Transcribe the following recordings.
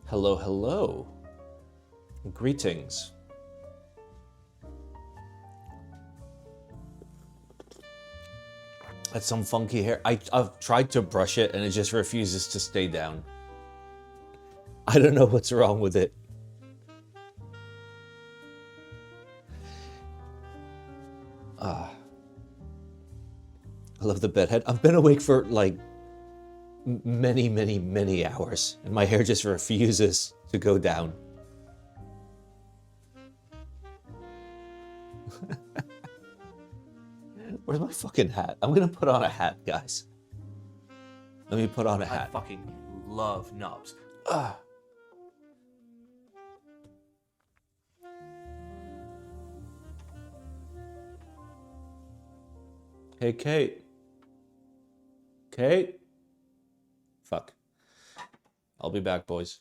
Hello, hello. Greetings. That's some funky hair. I've tried to brush it and it just refuses to stay down. I don't know what's wrong with it. I love the bedhead. I've been awake for like many hours and my hair just refuses to go down. Where's my fucking hat? I'm gonna put on a hat, guys. Let me put on a hat. I fucking love knobs. Hey, Kate. Kate? Fuck. I'll be back, boys.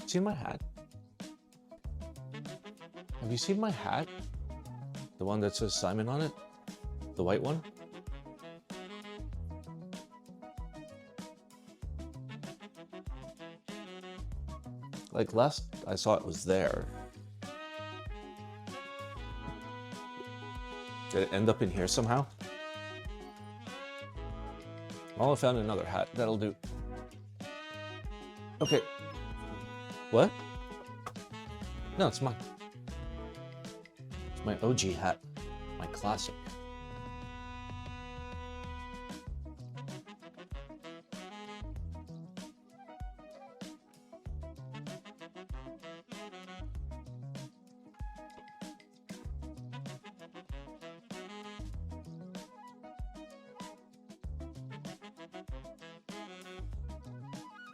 Seen my hat? Have you seen my hat? The one that says Simon on it? The white one? Like last I saw it was there. Did it end up in here somehow? Well, I found another hat. That'll do. Okay. What? No, it's mine. It's my OG hat. My classic.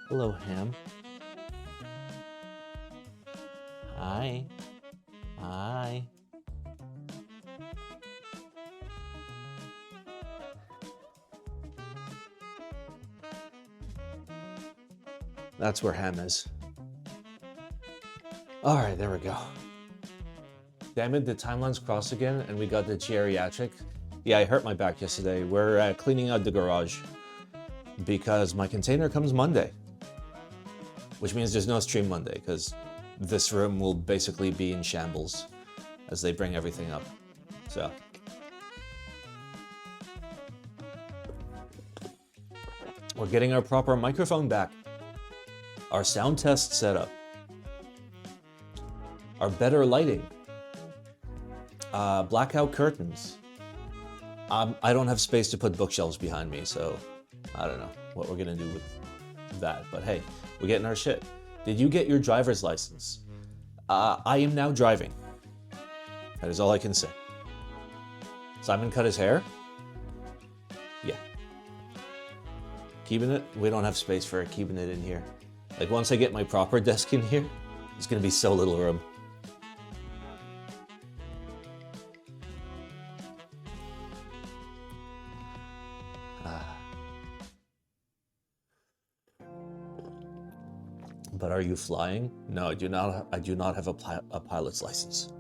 Hello, Ham. Hi. Hi. That's where Ham is. All right, there we go. Damn it, the timelines cross again and we got the geriatric. Yeah, I hurt my back yesterday. We're cleaning out the garage because my container comes Monday, which means there's no stream Monday because this room will basically be in shambles as they bring everything up. So. We're getting our proper microphone back. Our sound test setup. Our better lighting. Blackout curtains. I don't have space to put bookshelves behind me, so I don't know what we're gonna do with that. But hey, we're getting our shit. Did you get your driver's license? I am now driving. That is all I can say. Simon cut his hair? Yeah. Keeping it? We don't have space for keeping it in here. Like once I get my proper desk in here, there's gonna be so little room. But are you flying? No, I do not. I do not have a pilot's license.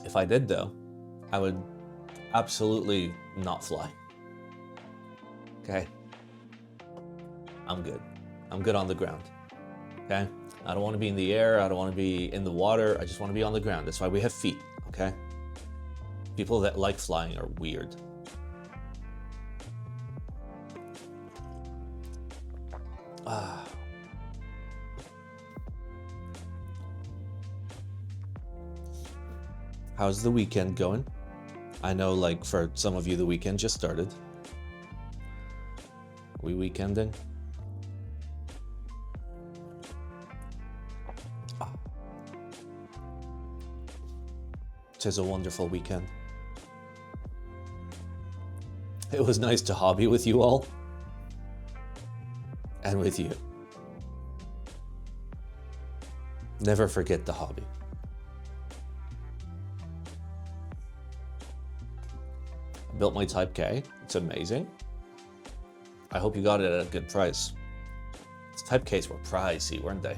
If I did, though, I would absolutely not fly. Okay? I'm good. I'm good on the ground. Okay? I don't want to be in the air. I don't want to be in the water. I just want to be on the ground. That's why we have feet. Okay? People that like flying are weird. How's the weekend going? I know, like, for some of you, the weekend just started. Are we weekending? Tis a wonderful weekend. It was nice to hobby with you all. And with you. Never forget the hobby. built my Type K. It's amazing. I hope you got it at a good price. These Type Ks were pricey, weren't they?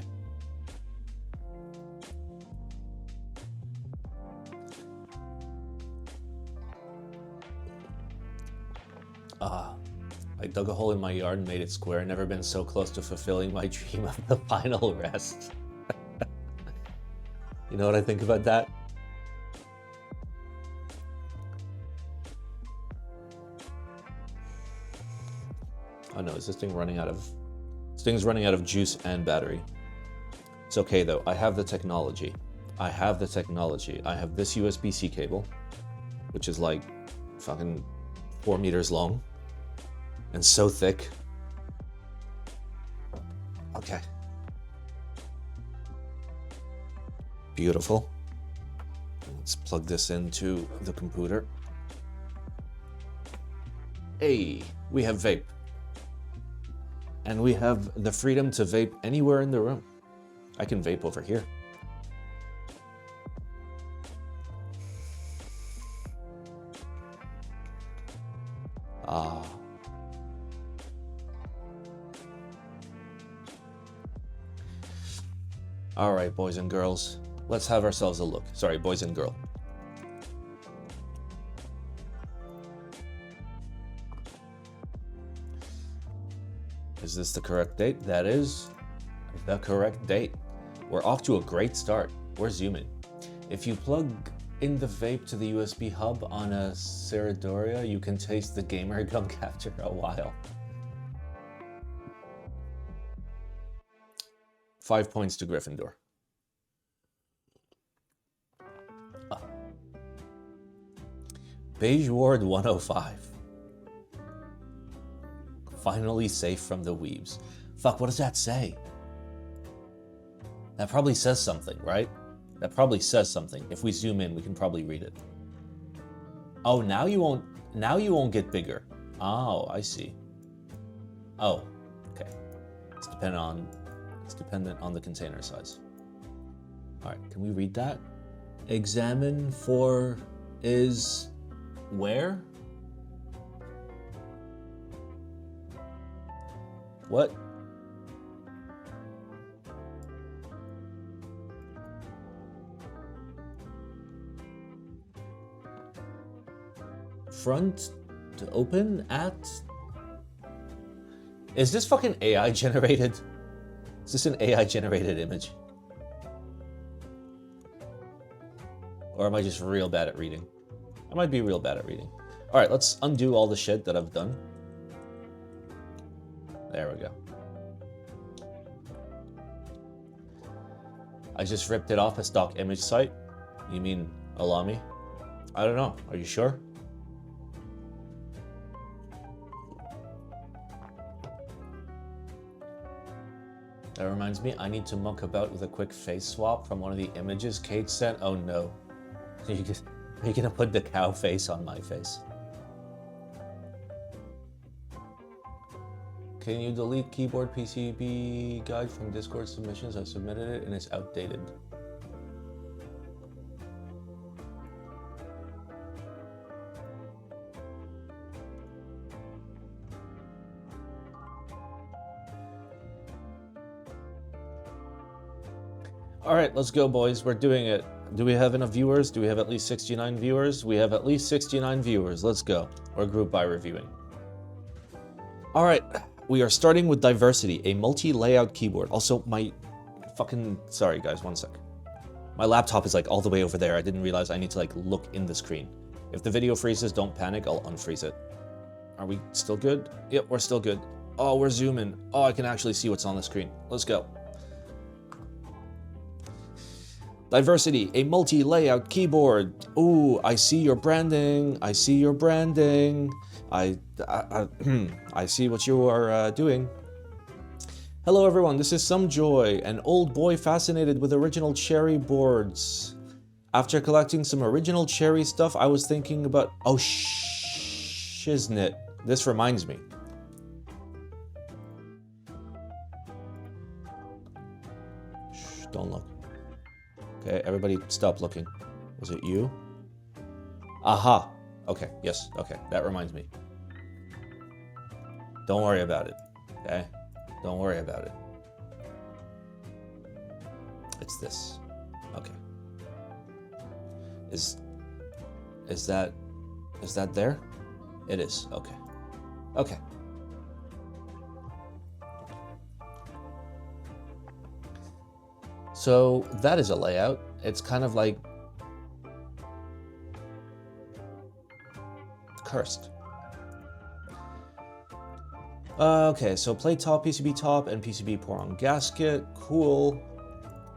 I dug a hole in my yard and made it square. Never been so close to fulfilling my dream of the final rest. You know what I think about that? Oh no, is this thing running out of... This thing's running out of juice and battery. It's okay though, I have the technology. I have the technology. I have this USB-C cable, which is like fucking 4 meters long and so thick. Okay. Beautiful. Let's plug this into the computer. Hey, we have vape. And we have the freedom to vape anywhere in the room. I can vape over here. All right, boys and girls, let's have ourselves a look. Sorry, boys and girl. Is this the correct date? That is the correct date. We're off to a great start. We're zooming. If you plug in the vape to the USB hub on a Ceradoria, you can taste the gamer gum after a while. 5 points to Gryffindor. Beige Ward 105. Finally safe from the weebs. Fuck, what does that say? That probably says something, right? That probably says something. If we zoom in, we can probably read it. Oh, now you won't get bigger. Oh, I see. Oh, okay. It's dependent on the container size. All right, can we read that? Examine for is where? What? Front to open at? Is this fucking AI generated? Is this an AI generated image? Or am I just real bad at reading? I might be real bad at reading. All right, let's undo all the shit that I've done. There we go. I just ripped it off a stock image site. You mean Alami? I don't know. Are you sure? That reminds me, I need to muck about with a quick face swap from one of the images Kate sent. Oh no. You're gonna put the cow face on my face. Can you delete keyboard PCB guide from Discord submissions? I submitted it and it's outdated. All right, let's go, boys. We're doing it. Do we have enough viewers? Do we have at least 69 viewers? We have at least 69 viewers. Let's go. We're group by reviewing. All right, we are starting with diversity, a multi-layout keyboard. Also, my fucking... Sorry, guys, one sec. My laptop is like all the way over there. I didn't realize I need to like look in the screen. If the video freezes, don't panic. I'll unfreeze it. Are we still good? Yep, we're still good. Oh, we're zooming. Oh, I can actually see what's on the screen. Let's go. Diversity, a multi-layout keyboard. Ooh, I see your branding. I see your branding. I see what you are doing. Hello everyone, this is Somejoy, an old boy fascinated with original cherry boards. After collecting some original cherry stuff, I was thinking about... Oh, shiznit. This reminds me. Shh, don't look. Okay, everybody stop looking. Was it you? Aha. Okay, yes, okay, that reminds me. Don't worry about it, okay? Don't worry about it. It's this. Okay. Is that there? It is. Okay. Okay. So that is a layout. It's kind of like cursed. Okay, so plate top, PCB top, and PCB pour on gasket. Cool.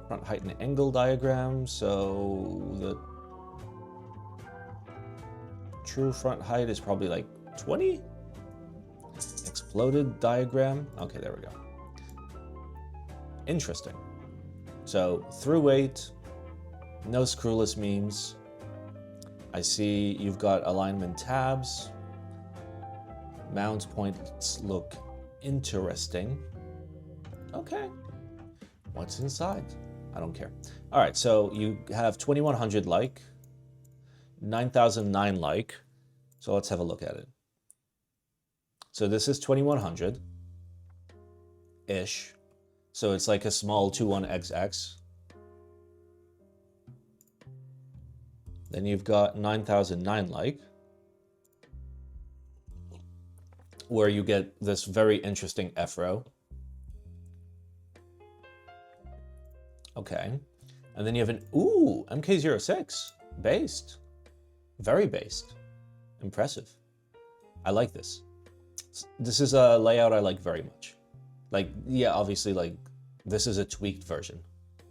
Front height and angle diagram. So the true front height is probably like 20. Exploded diagram. Okay, there we go. Interesting. So through weight, no screwless memes. I see you've got alignment tabs. Mount points look interesting. Okay. What's inside? I don't care. All right, so you have 2100 like, 9009 like. So let's have a look at it. So this is 2100-ish. So it's like a small 21XX. Then you've got 9009 like, where you get this very interesting F-row. Okay. And then you have an, ooh, MK06, based. Very based. Impressive. I like this. This is a layout I like very much. Like, yeah, obviously, like, this is a tweaked version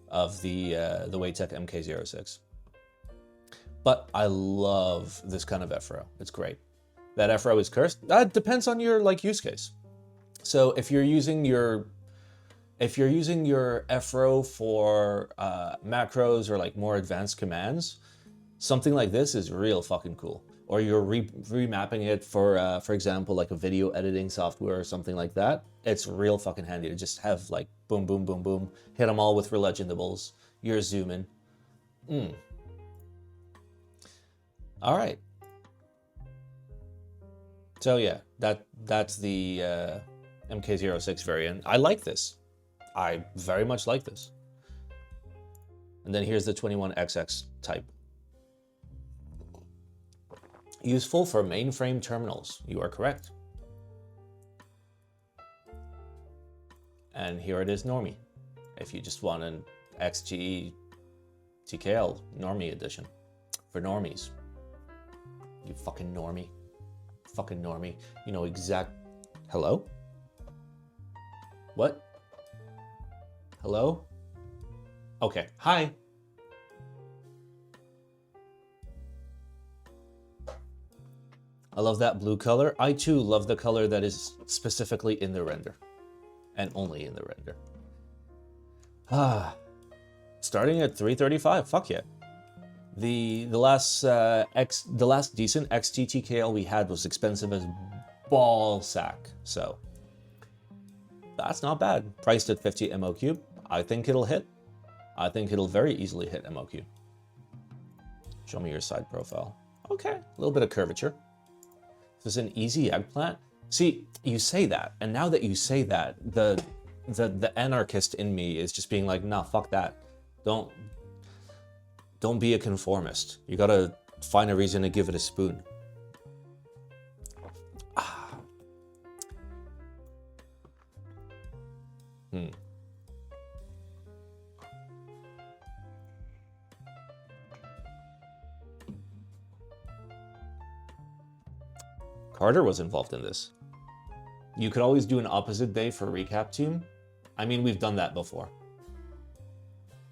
of the Waytech MK06. But I love this kind of F-row. It's great. That F-row is cursed. That depends on your like use case. So if you're using your F-row for macros or like more advanced commands, something like this is real fucking cool. Or you're remapping it for example, like a video editing software or something like that. It's real fucking handy to just have like boom, boom, boom, boom, hit them all with relegendables. You're zooming. All right. So yeah, that's the MK06 variant. I like this. I very much like this. And then here's the 21XX type. Useful for mainframe terminals. You are correct. And here it is normie. If you just want an XGE TKL normie edition. For normies. You fucking normie. Fucking normie. You know exact... Hello? What? Hello? Okay. Hi. I love that blue color. I too love the color that is specifically in the render. And only in the render. Starting at 335. Fuck yeah. The last decent XT-TKL we had was expensive as ball sack. So that's not bad. Priced at 50 MOQ. I think it'll hit. I think it'll very easily hit MOQ. Show me your side profile. Okay, a little bit of curvature. This is an easy eggplant. See, you say that, and now that you say that, the anarchist in me is just being like, nah, fuck that. Don't be a conformist. You gotta find a reason to give it a spoon. Carter was involved in this. You could always do an opposite day for recap team. I mean, we've done that before.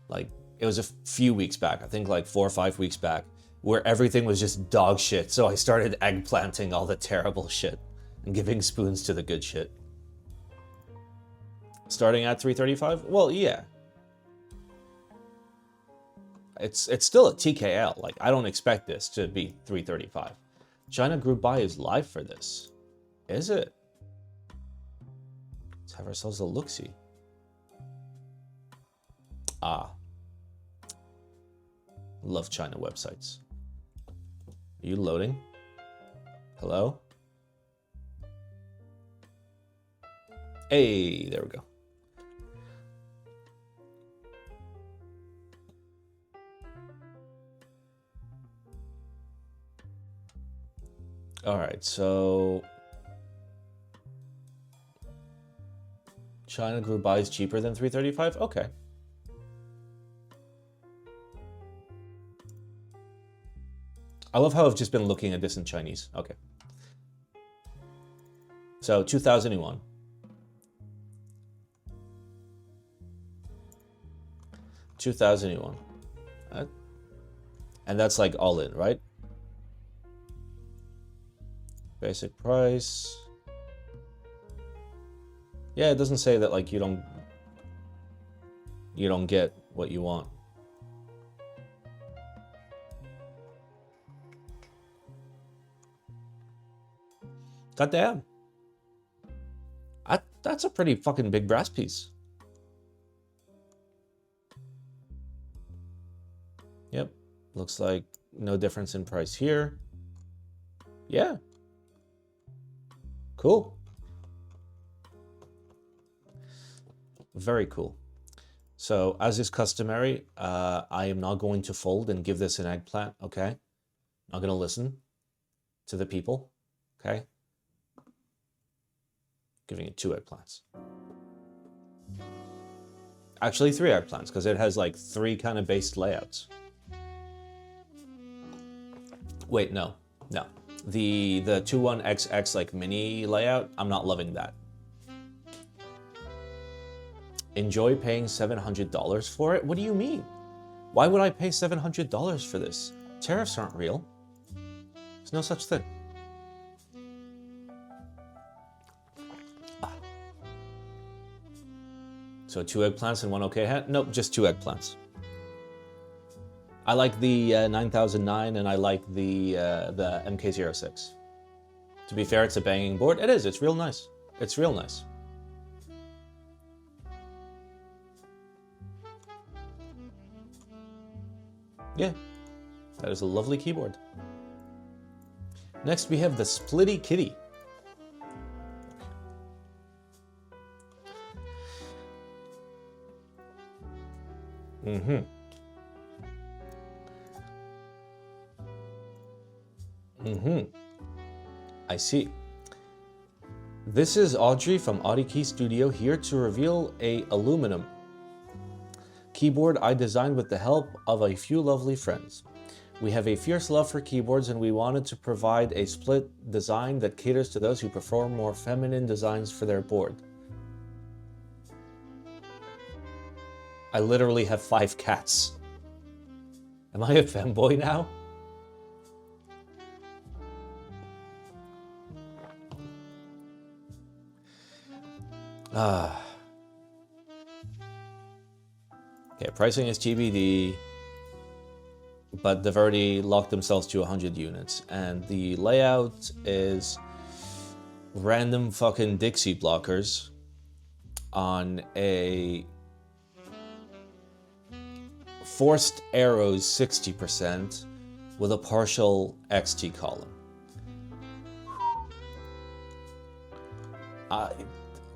Like, it was a few weeks back, I think like 4 or 5 weeks back, where everything was just dog shit. So I started eggplanting all the terrible shit and giving spoons to the good shit. Starting at 335? Well, yeah. It's still a TKL. Like, I don't expect this to be 335. China Group Buy is live for this. Is it? Let's have ourselves a look-see. Love China websites. Are you loading? Hello? Hey, there we go. All right, so China Group buys cheaper than 335. Okay. I love how I've just been looking at this in Chinese. Okay. So 2001. And that's like all in, right? Basic price. Yeah, it doesn't say that like you don't get what you want. God damn. That's a pretty fucking big brass piece. Yep. Looks like no difference in price here. Yeah. Cool. Very cool. So, as is customary, I am not going to fold and give this an eggplant, okay? Not going to listen to the people, okay? Giving it 2 eggplants. Actually, 3 eggplants, because it has like 3 kind of based layouts. Wait, no. The 21XX like mini layout, I'm not loving that. Enjoy paying $700 for it? What do you mean? Why would I pay $700 for this? Tariffs aren't real. There's no such thing. So 2 eggplants and 1 okay hat? Nope, just 2 eggplants. I like the 9009 and I like the MK06. To be fair, it's a banging board. It is. It's real nice. It's real nice. Yeah, that is a lovely keyboard. Next, we have the SplittyKitty. I see. This is Audrey from Audi Key Studio here to reveal a aluminum keyboard I designed with the help of a few lovely friends. We have a fierce love for keyboards and we wanted to provide a split design that caters to those who prefer more feminine designs for their board. I literally have 5 cats. Am I a femboy now? Okay, pricing is TBD, but they've already locked themselves to 100 units, and the layout is random fucking Dixie blockers on a forced arrows 60% with a partial XT column.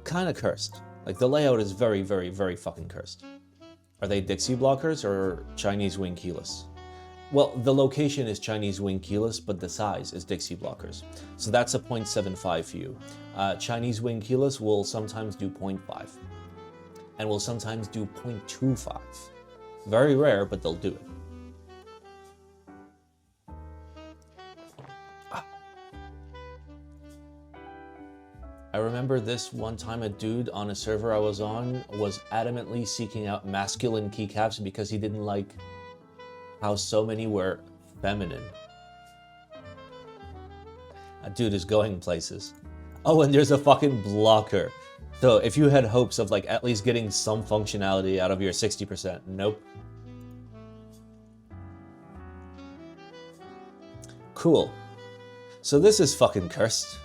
Kind of cursed. Like, the layout is very, very, very fucking cursed. Are they Dixie blockers or Chinese wing keyless? Well, the location is Chinese wing keyless, but the size is Dixie blockers. So that's a 0.75 for you. Chinese wing keyless will sometimes do 0.5. And will sometimes do 0.25. Very rare, but they'll do it. I remember this one time a dude on a server I was on was adamantly seeking out masculine keycaps because he didn't like how so many were feminine. That dude is going places. Oh, and there's a fucking blocker. So if you had hopes of like at least getting some functionality out of your 60%, nope. Cool. So this is fucking cursed.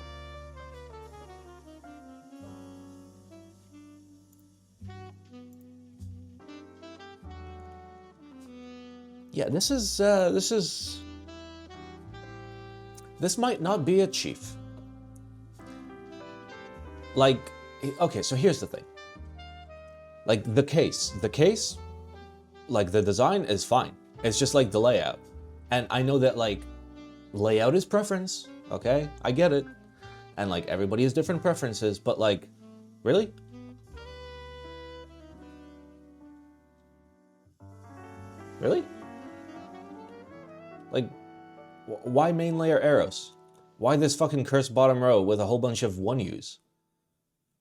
Yeah, this this might not be a chief. Like, okay, so here's the thing. Like, the case, like, the design is fine. It's just, like, the layout. And I know that, like, layout is preference, okay? I get it. And, like, everybody has different preferences, but, like, really? Really? Like, why main layer arrows? Why this fucking cursed bottom row with a whole bunch of 1Us?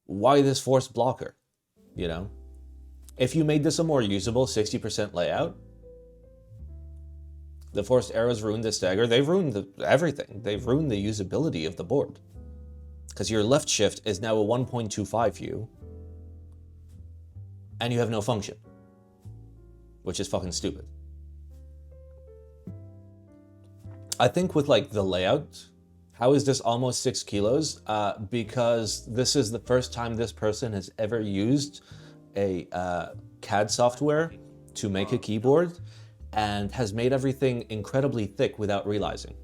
Why this forced blocker? You know? If you made this a more usable 60% layout, the forced arrows ruined the stagger. They've ruined everything. They've ruined the usability of the board. Because your left shift is now a 1.25 view, and you have no function. Which is fucking stupid. I think with, like, the layout, how is this almost 6 kilos? Because this is the first time this person has ever used a CAD software to make a keyboard and has made everything incredibly thick without realizing.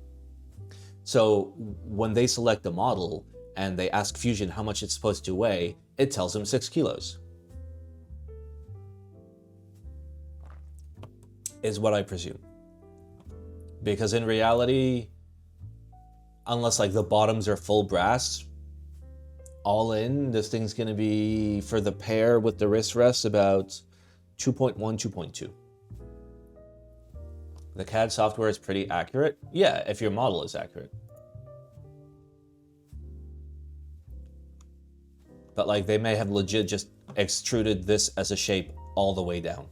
So when they select a model and they ask Fusion how much it's supposed to weigh, it tells them 6 kilos. Is what I presume. Because in reality, unless like the bottoms are full brass, all in, this thing's gonna be, for the pair with the wrist rests, about 2.1, 2.2. The CAD software is pretty accurate. Yeah, if your model is accurate. But like, they may have legit just extruded this as a shape all the way down.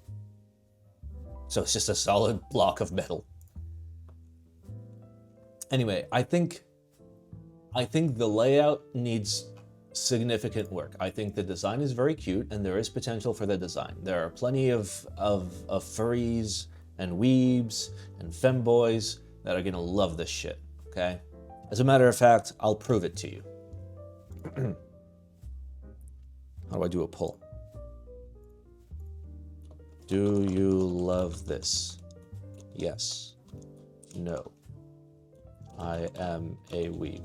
So it's just a solid block of metal. Anyway, I think the layout needs significant work. I think the design is very cute and there is potential for the design. There are plenty of furries and weebs and femboys that are gonna love this shit, okay? As a matter of fact, I'll prove it to you. How do I do a poll? Do you love this? Yes. No. I am a weeb.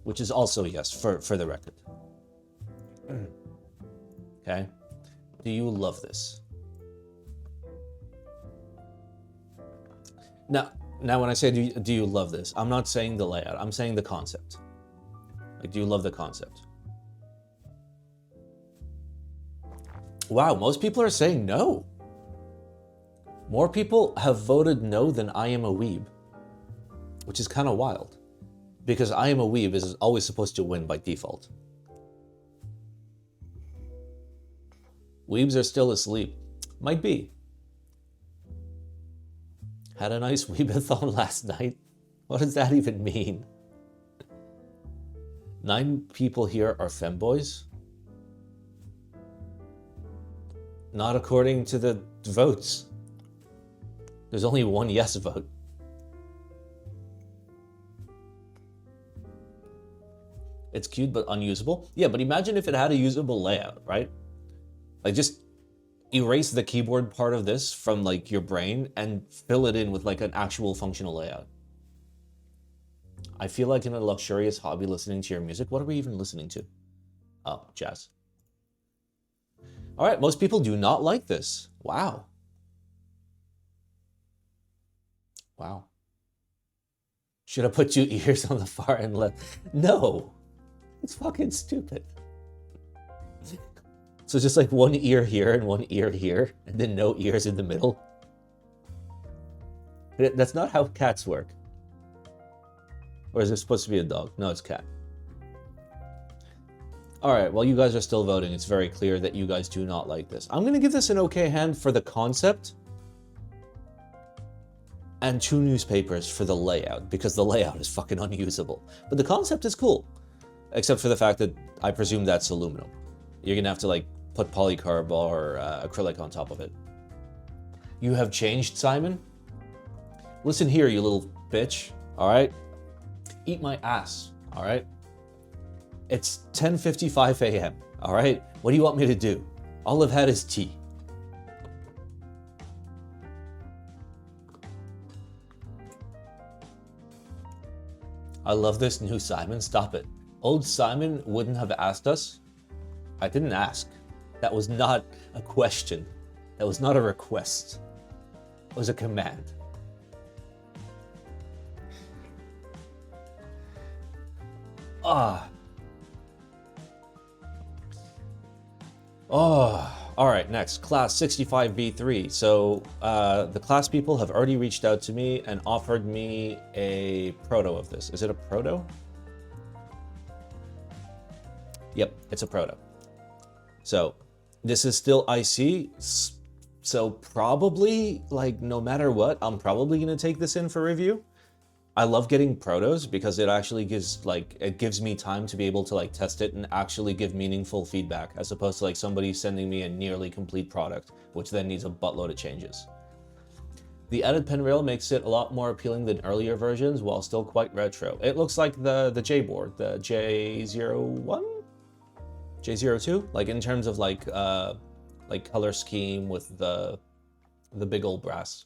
Which is also yes, for the record. Okay? Do you love this? Now when I say do you love this, I'm not saying the layout, I'm saying the concept. Like, do you love the concept? Wow, most people are saying no. More people have voted no than I am a weeb. Which is kind of wild. Because I am a weeb is always supposed to win by default. Weebs are still asleep. Might be. Had a nice weebathon last night. What does that even mean? 9 people here are femboys? Not according to the votes. There's only one yes vote. It's cute but unusable. Yeah, but imagine if it had a usable layout, right? Like, just erase the keyboard part of this from like your brain and fill it in with like an actual functional layout. I feel like in a luxurious hobby listening to your music. What are we even listening to? Oh, jazz. All right, most people do not like this. Wow. Wow. Should I put 2 ears on the far and left? No. It's fucking stupid. So just like 1 ear here and 1 ear here, and then no ears in the middle. That's not how cats work. Or is it supposed to be a dog? No, it's cat. All right, well, you guys are still voting. It's very clear that you guys do not like this. I'm gonna give this an okay hand for the concept and 2 newspapers for the layout, because the layout is fucking unusable. But the concept is cool. Except for the fact that I presume that's aluminum. You're gonna have to like put polycarb or acrylic on top of it. You have changed, Simon? Listen here, you little bitch, all right? Eat my ass, all right? It's 10:55 a.m., all right? What do you want me to do? All I've had is tea. I love this new Simon. Stop it. Old Simon wouldn't have asked us. I didn't ask. That was not a question. That was not a request. It was a command. Ah. Oh. All right, next, Class 65V3. So the class people have already reached out to me and offered me a proto of this. Is it a proto? Yep, it's a proto. So this is still IC. So probably, like, no matter what, I'm probably going to take this in for review. I love getting protos because it actually gives, like, it gives me time to be able to, like, test it and actually give meaningful feedback, as opposed to, like, somebody sending me a nearly complete product, which then needs a buttload of changes. The added pen rail makes it a lot more appealing than earlier versions, while still quite retro. It looks like the J board, the J01? J02? Like, in terms of, like color scheme with the big old brass.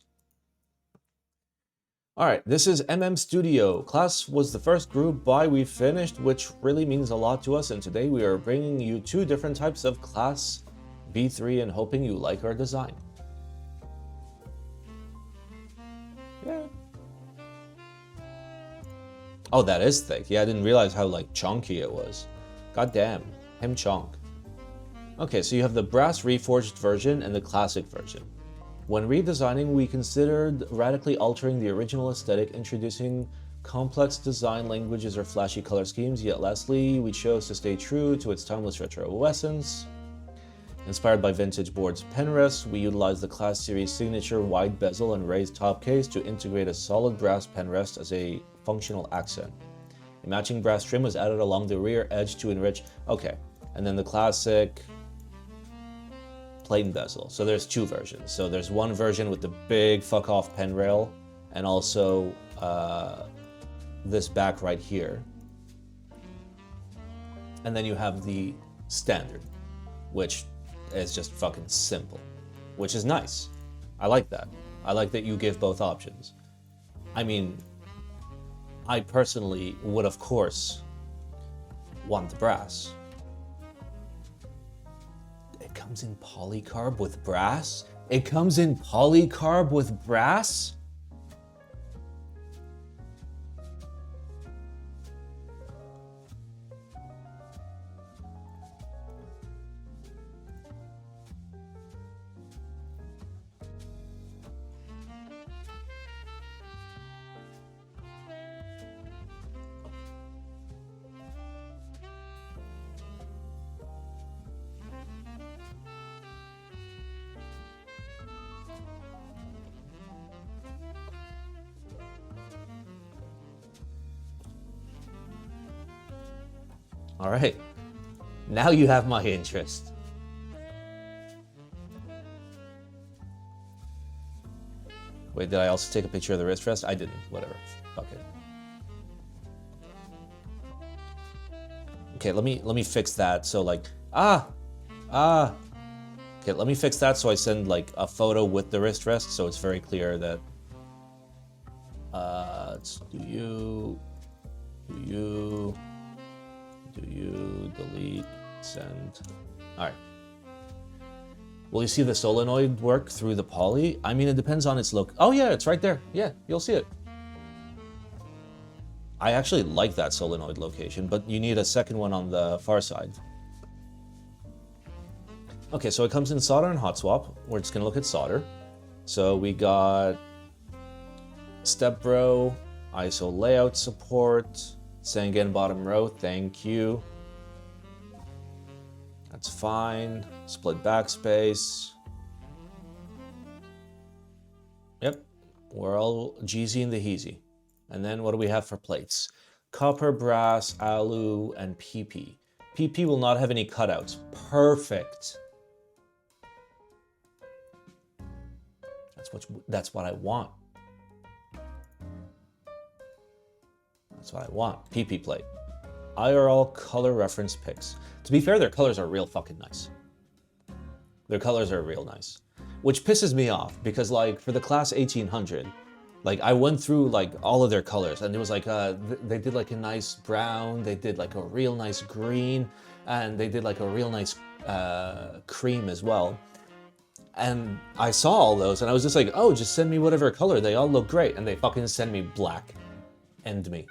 Alright, this is Studio. Class was the first group buy we finished, which really means a lot to us, and today we are bringing you 2 different types of Class V3 and hoping you like our design. Yeah. Oh, that is thick. Yeah, I didn't realize how, like, chunky it was. God damn. Him chonk. Okay, so you have the brass reforged version and the classic version. When redesigning, we considered radically altering the original aesthetic, introducing complex design languages or flashy color schemes, yet lastly, we chose to stay true to its timeless retro essence. Inspired by vintage boards pen rests, we utilized the Class Series signature wide bezel and raised top case to integrate a solid brass pen rest as a functional accent. A matching brass trim was added along the rear edge to enrich... Okay, and then the classic plain bezel. So there's 2 versions. So there's one version with the big fuck off pen rail, and also this back right here. And then you have the standard, which is just fucking simple, which is nice. I like that. I like that you give both options. I mean, I personally would, of course, want the brass. It comes in polycarb with brass? It comes in polycarb with brass? All right, now you have my interest. Wait, did I also take a picture of the wrist rest? I didn't, whatever, fuck it. Okay, let me fix that, so like, okay, let me fix that so I send like a photo with the wrist rest so it's very clear that, it's do you, delete, send. All right. Will you see the solenoid work through the poly? I mean, it depends on its look. Oh yeah, it's right there. Yeah, you'll see it. I actually like that solenoid location, but you need a second one on the far side. Okay, so it comes in solder and hot swap. We're just gonna look at solder. So we got step bro, ISO layout support, Sangen bottom row, thank you. That's fine. Split backspace. Yep, we're all Jeezy and the Heezy. And then what do we have for plates? Copper, brass, alu, and PP. PP will not have any cutouts. Perfect. That's what I want. That's what I want. PP plate. IRL color reference pics. To be fair, their colors are real fucking nice. Their colors are real nice. Which pisses me off, because like, for the class 1800, Like, I went through, like, all of their colors, and there was, like, they did, like, a nice brown, they did, like, a real nice green, and they did, like, a real nice cream as well. And I saw all those, and I was just like, oh, just send me whatever color. They all look great. And they fucking send me black. End me.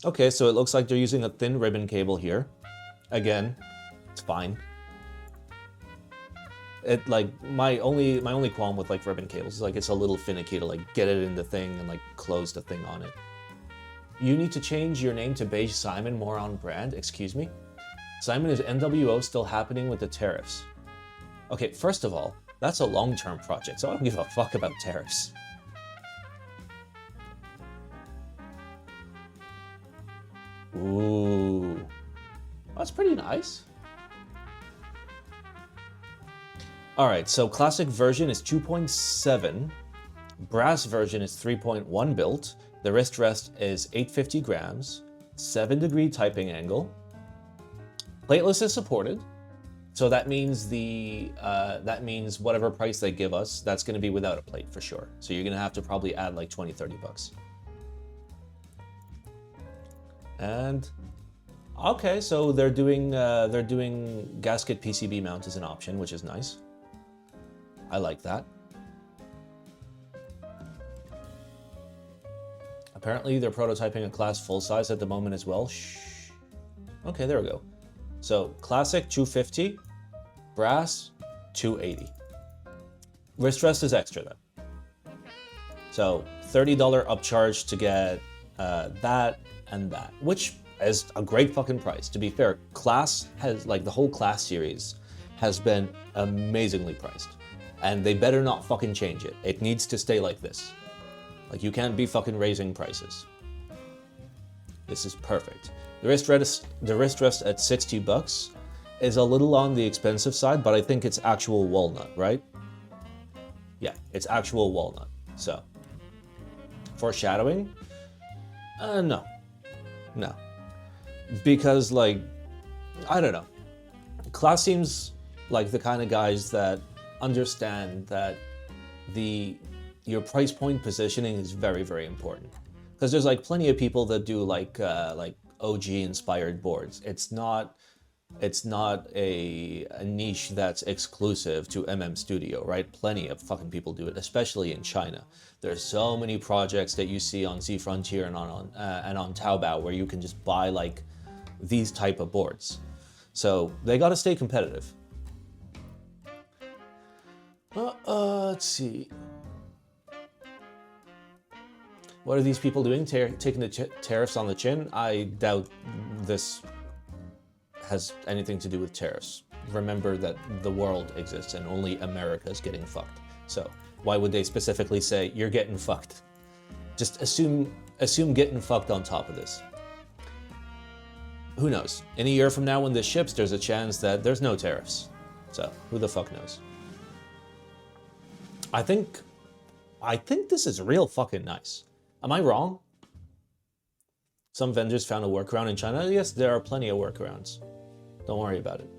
Okay, so it looks like they're using a thin ribbon cable here. Again, it's fine. It, like, my only qualm with, like, ribbon cables is, like, it's a little finicky to, like, get it in the thing and, like, close the thing on it. You need to change your name to Beige Simon, more on brand. Excuse me? Simon, is NWO still happening with the tariffs? Okay, first of all, that's a long-term project, so I don't give a fuck about tariffs. Ooh. That's pretty nice. Alright, so classic version is 2.7. Brass version is 3.1 built. The wrist rest is 850 grams, 7-degree typing angle. Plateless is supported, so that means whatever price they give us, that's going to be without a plate for sure. So you're going to have to probably add like 20-30 bucks. And okay, so they're doing gasket PCB mount as an option, which is nice. I like that. Apparently, they're prototyping a class full size at the moment as well. Shh. Okay, there we go. So, classic 250, brass 280. Wrist rest is extra then. So, $30 upcharge to get that and that, which is a great fucking price. To be fair, class has, like, the whole class series has been amazingly priced. And they better not fucking change it. It needs to stay like this. Like, you can't be fucking raising prices. This is perfect. The wrist rest at 60 bucks is a little on the expensive side, but I think it's actual walnut, right? Yeah, it's actual walnut. So, foreshadowing? No. No. Because, like, I don't know. Class seems like the kind of guys that understand that your price point positioning is very, very important. Because there's like plenty of people that do like OG inspired boards. It's not a niche that's exclusive to Studio, right? Plenty of fucking people do it, especially in China. There's so many projects that you see on Z Frontier and on Taobao where you can just buy like these type of boards. So they got to stay competitive. Let's see. What are these people doing? Taking the tariffs on the chin? I doubt this has anything to do with tariffs. Remember that the world exists and only America is getting fucked. So why would they specifically say, you're getting fucked? Just assume getting fucked on top of this. Who knows? In a year from now when this ships, there's a chance that there's no tariffs. So who the fuck knows? I think this is real fucking nice. Am I wrong? Some vendors found a workaround in China. Yes, there are plenty of workarounds. Don't worry about it.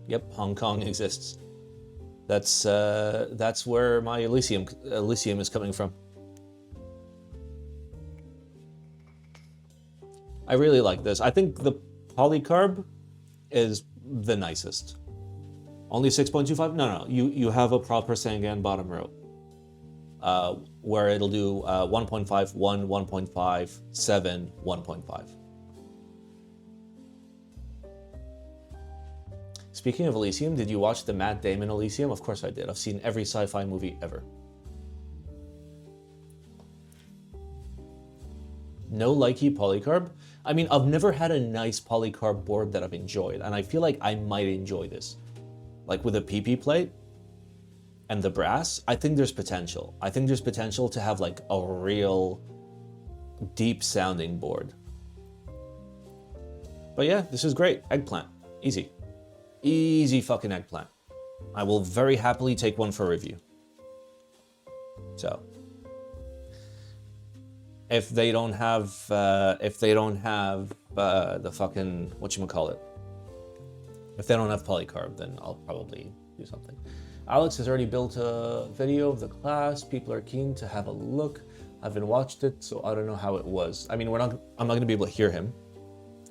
Yep, Hong Kong exists. That's where my Elysium is coming from. I really like this. I think the polycarb is the nicest. Only 6.25? No. You have a proper Sangan bottom row. Where it'll do 1.5, 1, 1.5, 7, 1.5. Speaking of Elysium, did you watch the Matt Damon Elysium? Of course I did. I've seen every sci-fi movie ever. No likey polycarb? I mean, I've never had a nice polycarb board that I've enjoyed, and I feel like I might enjoy this. Like with a PP plate and the brass, I think there's potential. I think there's potential to have like a real deep sounding board. But yeah, this is great. Eggplant. Easy. Easy fucking eggplant. I will very happily take one for review. So. if they don't have the fucking whatchamacallit. If they don't have polycarb, then I'll probably do something. Alex has already built a video of the class. People are keen to have a look. I haven't watched it, so I don't know how it was. I mean, I'm not gonna be able to hear him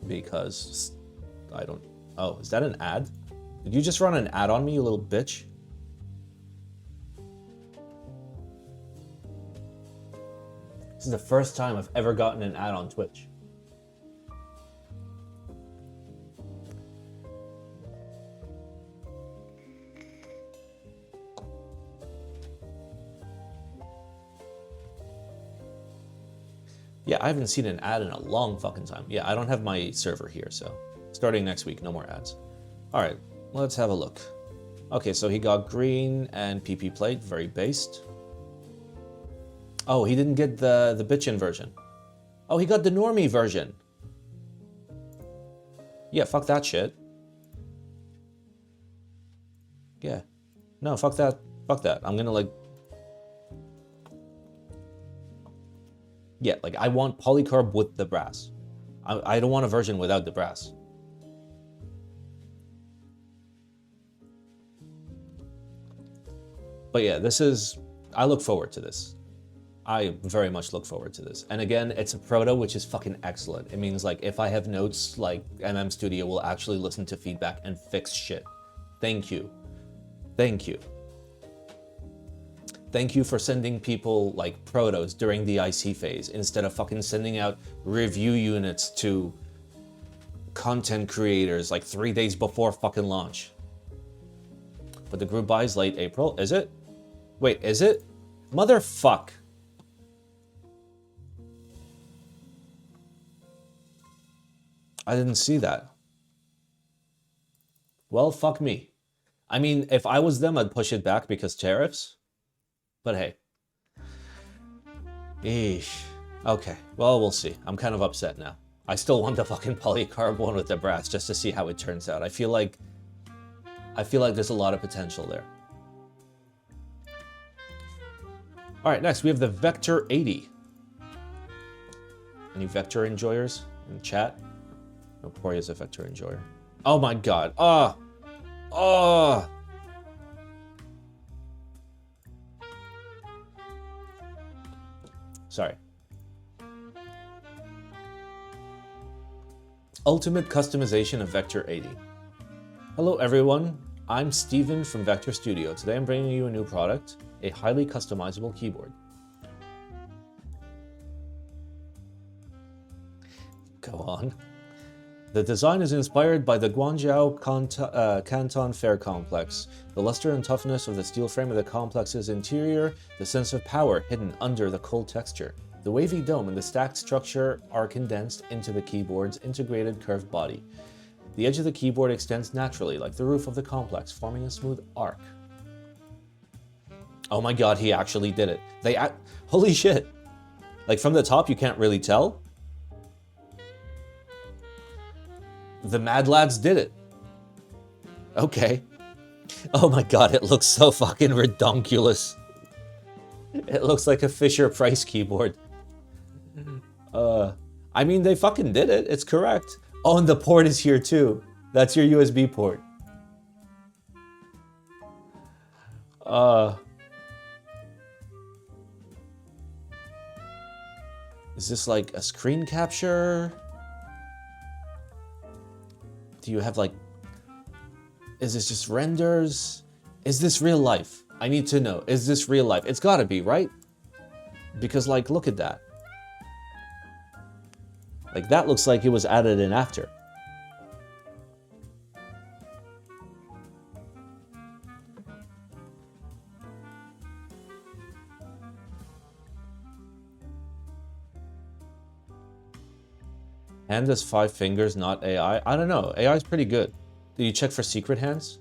because I don't. Oh, is that an ad? Did you just run an ad on me, you little bitch? This is the first time I've ever gotten an ad on Twitch. Yeah, I haven't seen an ad in a long fucking time. Yeah, I don't have my server here, so starting next week, no more ads. All right, let's have a look. Okay, so he got green and PP plate, very based. Oh, he didn't get the bitchin' version. Oh, he got the normie version. Yeah, fuck that shit. Yeah. No, fuck that. Fuck that. I'm gonna like... Yeah, like I want polycarb with the brass. I don't want a version without the brass. But yeah, this is... I look forward to this. I very much look forward to this. And again, it's a proto, which is fucking excellent. It means like if I have notes, like MM Studio will actually listen to feedback and fix shit. Thank you. Thank you. Thank you for sending people like protos during the IC phase instead of fucking sending out review units to content creators like 3 days before fucking launch. But the group buys late April, is it? Wait, is it? Motherfuck. I didn't see that. Well, fuck me. I mean, if I was them, I'd push it back because tariffs. But hey. Eesh. Okay, well, we'll see. I'm kind of upset now. I still want the fucking polycarb one with the brass just to see how it turns out. I feel like there's a lot of potential there. All right, next we have the Vector 80. Any Vector enjoyers in chat? No, Poria's a Vector enjoyer. Oh my god. Oh. Oh. Sorry. Ultimate customization of Vector 80. Hello everyone, I'm Steven from Vector Studio. Today I'm bringing you a new product, a highly customizable keyboard. Go on. The design is inspired by the Guangzhou Canton Fair complex. The luster and toughness of the steel frame of the complex's interior, the sense of power hidden under the cold texture. The wavy dome and the stacked structure are condensed into the keyboard's integrated curved body. The edge of the keyboard extends naturally, like the roof of the complex, forming a smooth arc. Oh my god, he actually did it. Holy shit! Like from the top, you can't really tell. The Mad Lads did it. Okay. Oh my god, it looks so fucking redonkulous. It looks like a Fisher-Price keyboard. I mean, they fucking did it. It's correct. Oh, and the port is here too. That's your USB port. Is this like a screen capture? Do you have like... Is this just renders? Is this real life? I need to know. Is this real life? It's gotta be, right? Because like, look at that. Like that looks like it was added in after. Hand has 5 fingers, not AI. I don't know. AI is pretty good. Did you check for secret hands?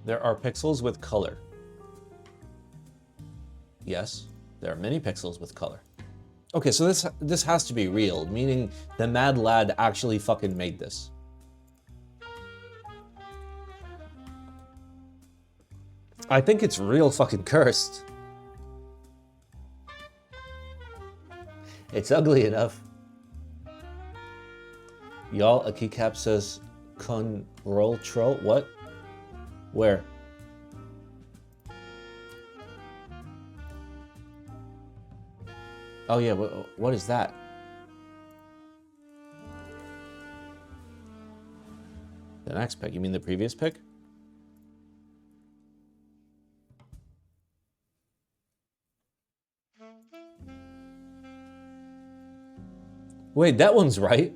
There are pixels with color. Yes, there are many pixels with color. Okay, so this has to be real, meaning the Mad Lad actually fucking made this. I think it's real fucking cursed. It's ugly enough. Y'all, a keycap says roll troll. What? Where? Oh yeah, what is that? The next pick? You mean the previous pick? Wait, that one's right.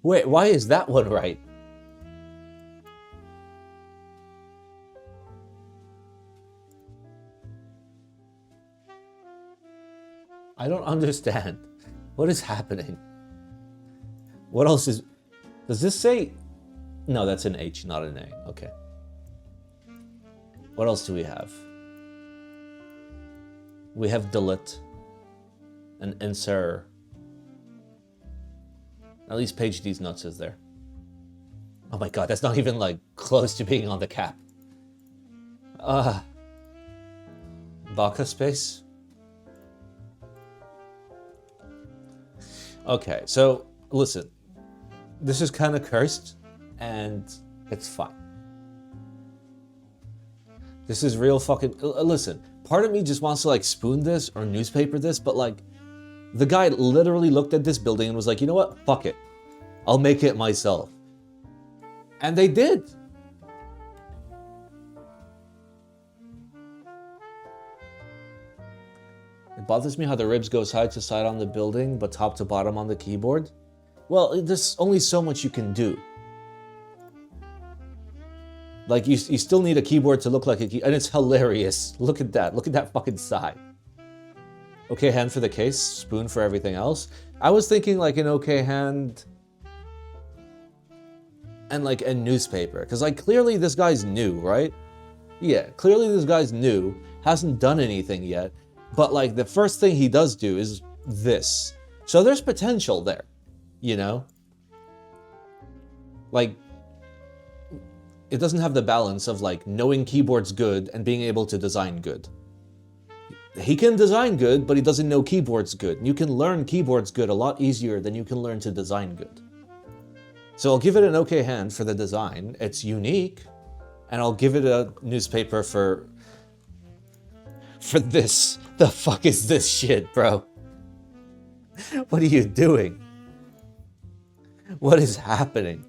Wait, why is that one right? I don't understand. What is happening? What else is... Does this say... No, that's an H, not an A. Okay. What else do we have? We have delete. And insert. At least page these nuts is there. Oh my god, that's not even like close to being on the cap. Baka space? Okay, so listen. This is kind of cursed, and it's fine. This is real fucking... Listen, part of me just wants to like spoon this or newspaper this, but like, the guy literally looked at this building and was like, you know what? Fuck it. I'll make it myself. And they did. It bothers me how the ribs go side to side on the building, but top to bottom on the keyboard. Well, there's only so much you can do. Like, you still need a keyboard to look like a key, and it's hilarious. Look at that. Look at that fucking side. Okay hand for the case, spoon for everything else. I was thinking like an okay hand and like a newspaper. Because like clearly this guy's new, right? Yeah, clearly this guy's new, hasn't done anything yet. But like the first thing he does do is this. So there's potential there, you know? Like, it doesn't have the balance of like knowing keyboard's good and being able to design good. He can design good, but he doesn't know keyboard's good. You can learn keyboard's good a lot easier than you can learn to design good. So I'll give it an okay hand for the design. It's unique. And I'll give it a newspaper for this. The fuck is this shit, bro? What are you doing? What is happening?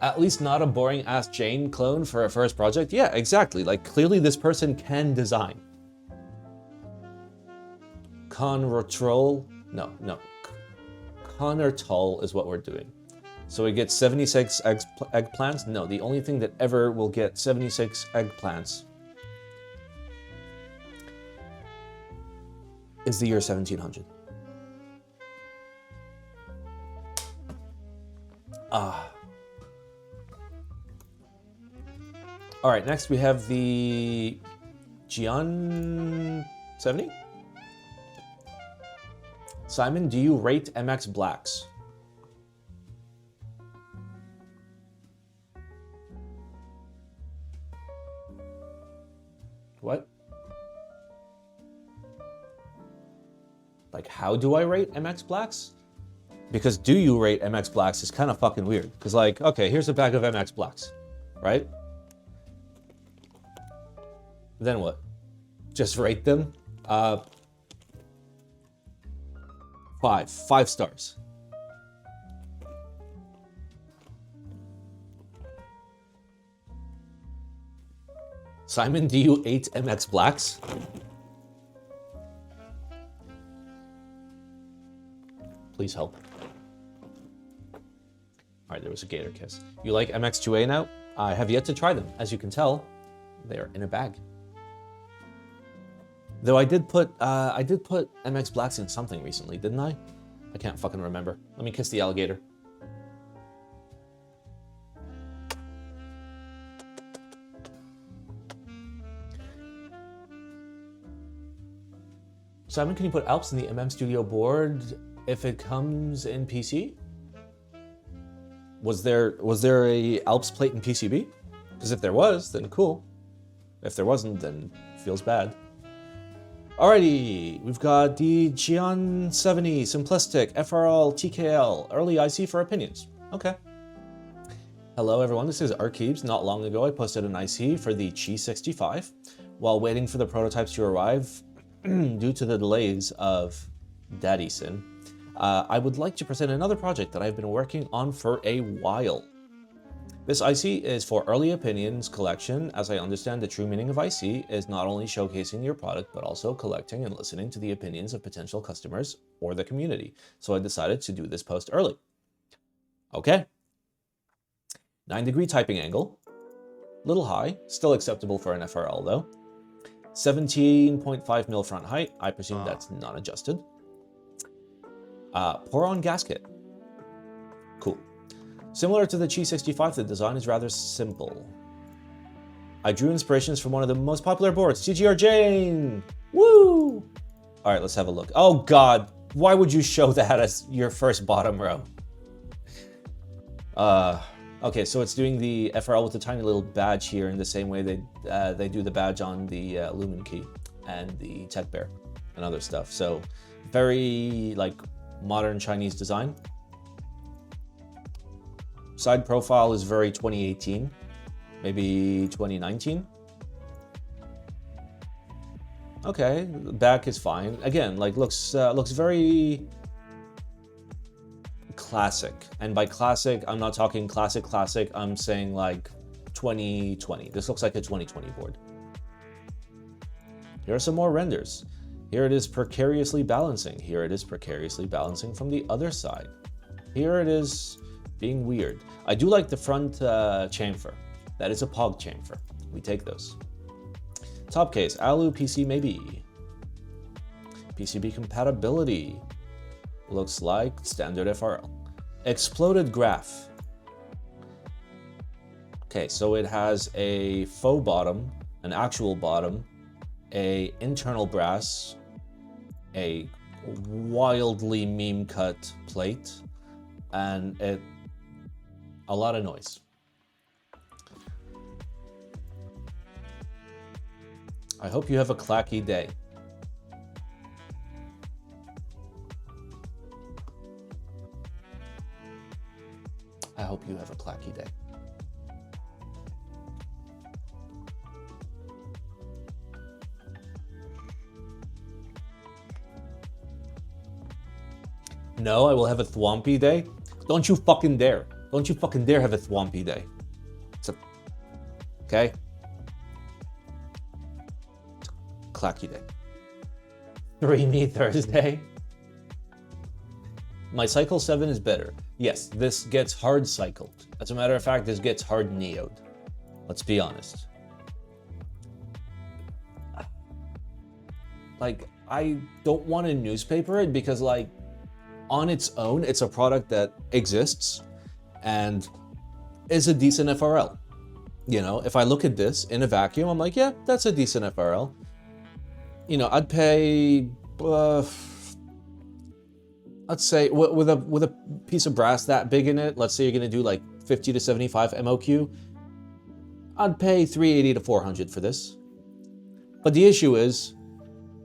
At least not a boring ass Jane clone for a first project? Yeah, exactly. Like, clearly this person can design. Conrotrol? No. Connertol is what we're doing. So we get 76 eggplants? No, the only thing that ever will get 76 eggplants is the year 1700. All right, next we have the Gian 70. Simon, do you rate MX Blacks? What? Like, how do I rate MX Blacks? Because do you rate MX Blacks is kind of fucking weird. Because like, okay, here's a bag of MX Blacks, right? Then what? Just rate them? 5 stars. Simon, do you 8 MX Blacks? Please help. All right, there was a gator kiss. You like MX2A now? I have yet to try them. As you can tell, they are in a bag. Though I did put MX Blacks in something recently, didn't I? I can't fucking remember. Let me kiss the alligator. Simon, can you put Alps in the MM Studio board if it comes in PC? Was there a Alps plate in PCB? Because if there was, then cool. If there wasn't, then feels bad. Alrighty, we've got the Gion 70 Simplistic FRL TKL Early IC for Opinions. Okay. Hello everyone, this is Arkeebs. Not long ago I posted an IC for the Chi 65 while waiting for the prototypes to arrive due to the delays of Daddy Sin. I would like to present another project that I've been working on for a while. This IC is for Early Opinions collection, as I understand the true meaning of IC is not only showcasing your product, but also collecting and listening to the opinions of potential customers or the community. So I decided to do this post early. Okay. 9-degree typing angle. Little high, still acceptable for an FRL though. 17.5 mil front height, I presume that's not adjusted. Pour-on gasket. Cool. Similar to the Chi 65, the design is rather simple. I drew inspirations from one of the most popular boards, TGR Jane! Woo! Alright, let's have a look. Oh god, why would you show that as your first bottom row? Okay, so it's doing the FRL with a tiny little badge here in the same way they do the badge on the Lumen Key and the Tech Bear and other stuff. So very like modern Chinese design. Side profile is very 2018, maybe 2019. Okay, the back is fine. Again, like looks very classic. And by classic, I'm not talking classic, I'm saying like 2020. This looks like a 2020 board. Here are some more renders. Here it is precariously balancing. Here it is precariously balancing from the other side. Here it is being weird. I do like the front chamfer. That is a POG chamfer. We take those. Top case, Alu PC maybe. PCB compatibility. Looks like standard FRL. Exploded graph. Okay, so it has a faux bottom, an actual bottom, a internal brass, a wildly meme cut plate, and a lot of noise. I hope you have a clacky day. I hope you have a clacky day. No, I will have a thwompy day. Don't you fucking dare. Don't you fucking dare have a thwompy day. Okay? Clacky day. 3 Thursday. My cycle 7 is better. Yes, this gets hard cycled. As a matter of fact, this gets hard neoed. Let's be honest. Like, I don't want to newspaper it because, like, on its own, it's a product that exists and is a decent FRL. You know, if I look at this in a vacuum, I'm like, yeah, that's a decent FRL. You know, I'd pay, let's say with a piece of brass that big in it, let's say you're gonna do like 50 to 75 MOQ, I'd pay 380 to 400 for this. But the issue is,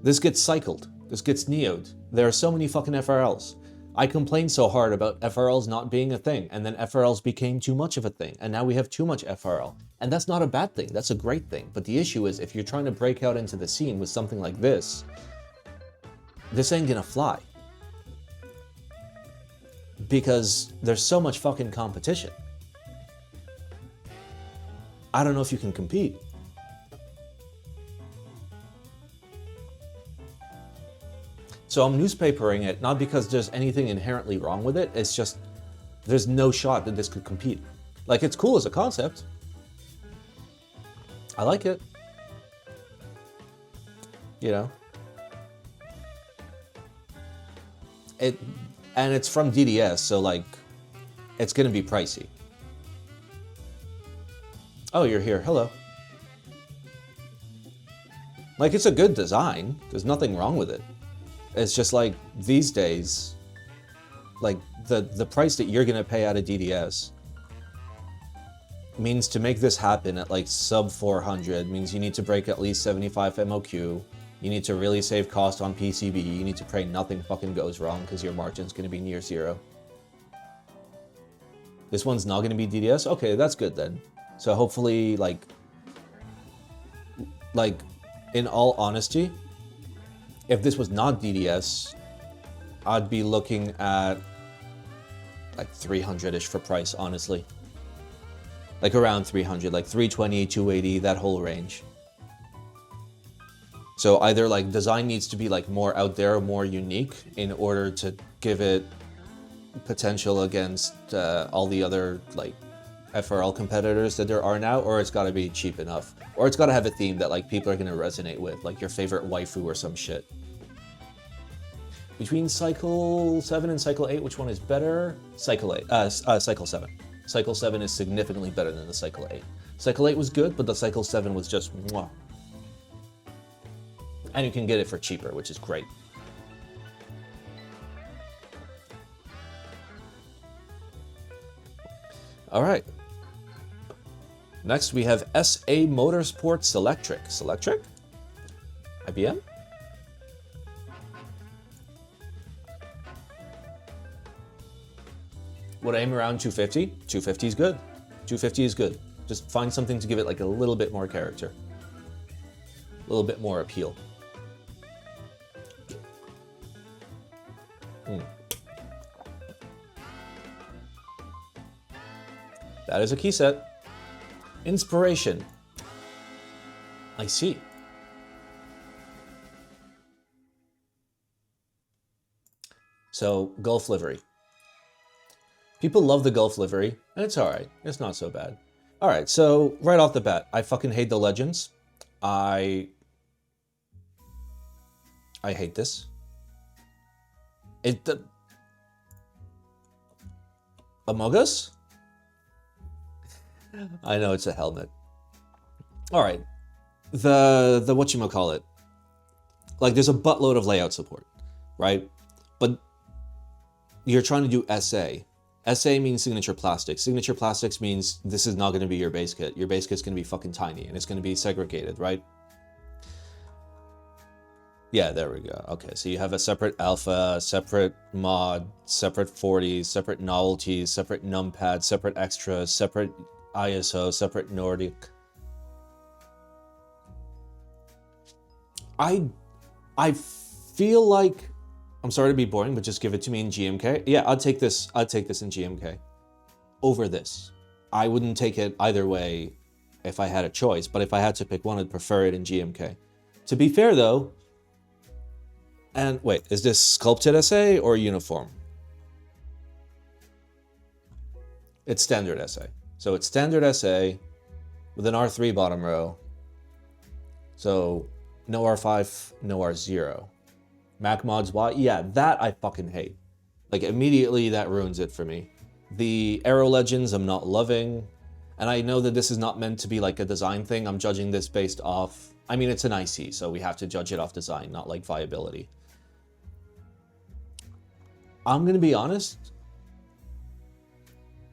this gets cycled, this gets neoed. There are so many fucking FRLs. I complained so hard about FRLs not being a thing, and then FRLs became too much of a thing, and now we have too much FRL. And that's not a bad thing, that's a great thing. But the issue is, if you're trying to break out into the scene with something like this ain't gonna fly. Because there's so much fucking competition. I don't know if you can compete. So I'm newspapering it, not because there's anything inherently wrong with it, it's just there's no shot that this could compete. Like, it's cool as a concept. I like it. You know? And it's from DDS, so like, it's gonna be pricey. Oh, you're here, hello. Like, it's a good design, there's nothing wrong with it. It's just like, these days, like, the price that you're gonna pay out of DDS means to make this happen at like sub 400 means you need to break at least 75 MOQ. You need to really save cost on PCB. You need to pray nothing fucking goes wrong because your margin's going to be near zero. This one's not going to be DDS? Okay, that's good then. So hopefully, like, in all honesty, if this was not DDS, I'd be looking at like 300-ish for price, honestly. Like around 300, like 320, 280, that whole range. So either like design needs to be like more out there, more unique in order to give it potential against all the other like FRL competitors that there are now, or it's got to be cheap enough, or it's got to have a theme that like people are going to resonate with, like your favorite waifu or some shit. Between Cycle 7 and Cycle 8, which one is better? Cycle 8, Cycle 7. Cycle 7 is significantly better than the Cycle 8. Cycle 8 was good, but the Cycle 7 was just mwah. And you can get it for cheaper, which is great. All right. Next, we have SA Motorsport Selectric. Selectric? IBM? Would I aim around 250? 250 is good. 250 is good. Just find something to give it like a little bit more character. A little bit more appeal. That is a key set. Inspiration. I see. So, Gulf livery. People love the Gulf livery, and it's alright. It's not so bad. Alright, so right off the bat, I fucking hate the Legends. I hate this. Among Us? I know it's a helmet. Alright. The whatchamacallit. Like, there's a buttload of layout support, right? But you're trying to do SA. SA means signature plastics. Signature plastics means this is not going to be your base kit. Your base kit's going to be fucking tiny, and it's going to be segregated, right? Yeah, there we go. Okay, so you have a separate alpha, separate mod, separate 40s, separate novelties, separate numpad, separate extras, separate ISO, separate Nordic. I feel like, I'm sorry to be boring, but just give it to me in GMK. Yeah, I'd take this in GMK over this. I wouldn't take it either way if I had a choice, but if I had to pick one, I'd prefer it in GMK. To be fair though, and wait, is this sculpted SA or uniform? It's standard SA. So it's standard SA with an R3 bottom row. So no R5, no R0. Mac mods, why? Yeah, that I fucking hate. Like, immediately that ruins it for me. The Aero Legends I'm not loving. And I know that this is not meant to be like a design thing. I'm judging this based off, I mean, it's an IC, so we have to judge it off design, not like viability. I'm gonna be honest,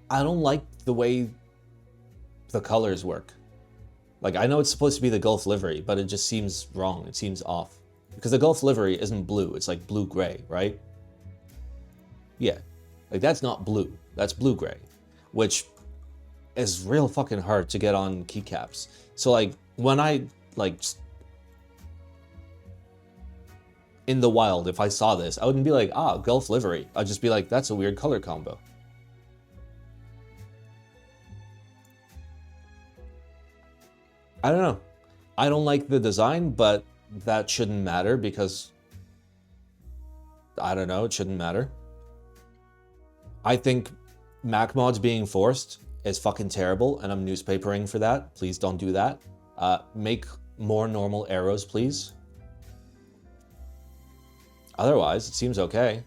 I don't like the way the colors work. Like, I know it's supposed to be the Gulf livery, but it just seems wrong. It seems off. Because the Gulf livery isn't blue, it's like blue-gray, right? Yeah, like that's not blue, that's blue-gray, which is real fucking hard to get on keycaps. So like, when I, like, in the wild, if I saw this, I wouldn't be like, ah, Gulf livery. I'd just be like, that's a weird color combo. I don't know. I don't like the design, but that shouldn't matter because, I don't know, it shouldn't matter. I think Mac mods being forced is fucking terrible, and I'm newspapering for that. Please don't do that. Make more normal arrows, please. Otherwise, it seems okay.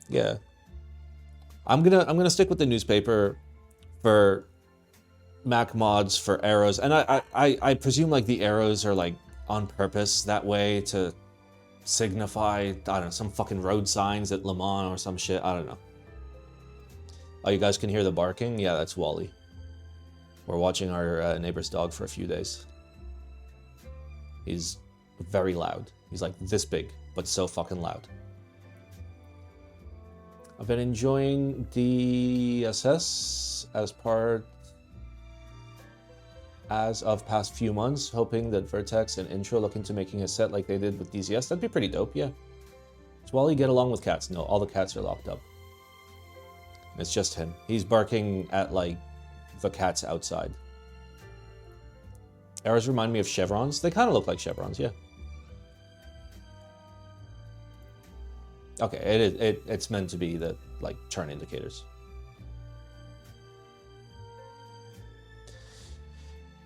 Yeah. I'm gonna stick with the newspaper for Mac mods for arrows, and I presume like the arrows are like on purpose that way to signify, I don't know, some fucking road signs at Le Mans or some shit. I don't know. Oh, you guys can hear the barking? Yeah, that's Wally. We're watching our neighbor's dog for a few days. He's very loud. He's like this big, but so fucking loud. I've been enjoying DSS as of past few months, hoping that Vertex and Intro look into making a set like they did with DZS. That'd be pretty dope, yeah. Does Wally get along with cats? No, all the cats are locked up. It's just him. He's barking at, like, the cats outside. Arrows remind me of chevrons. They kind of look like chevrons, yeah. Okay, it's meant to be the, like, turn indicators.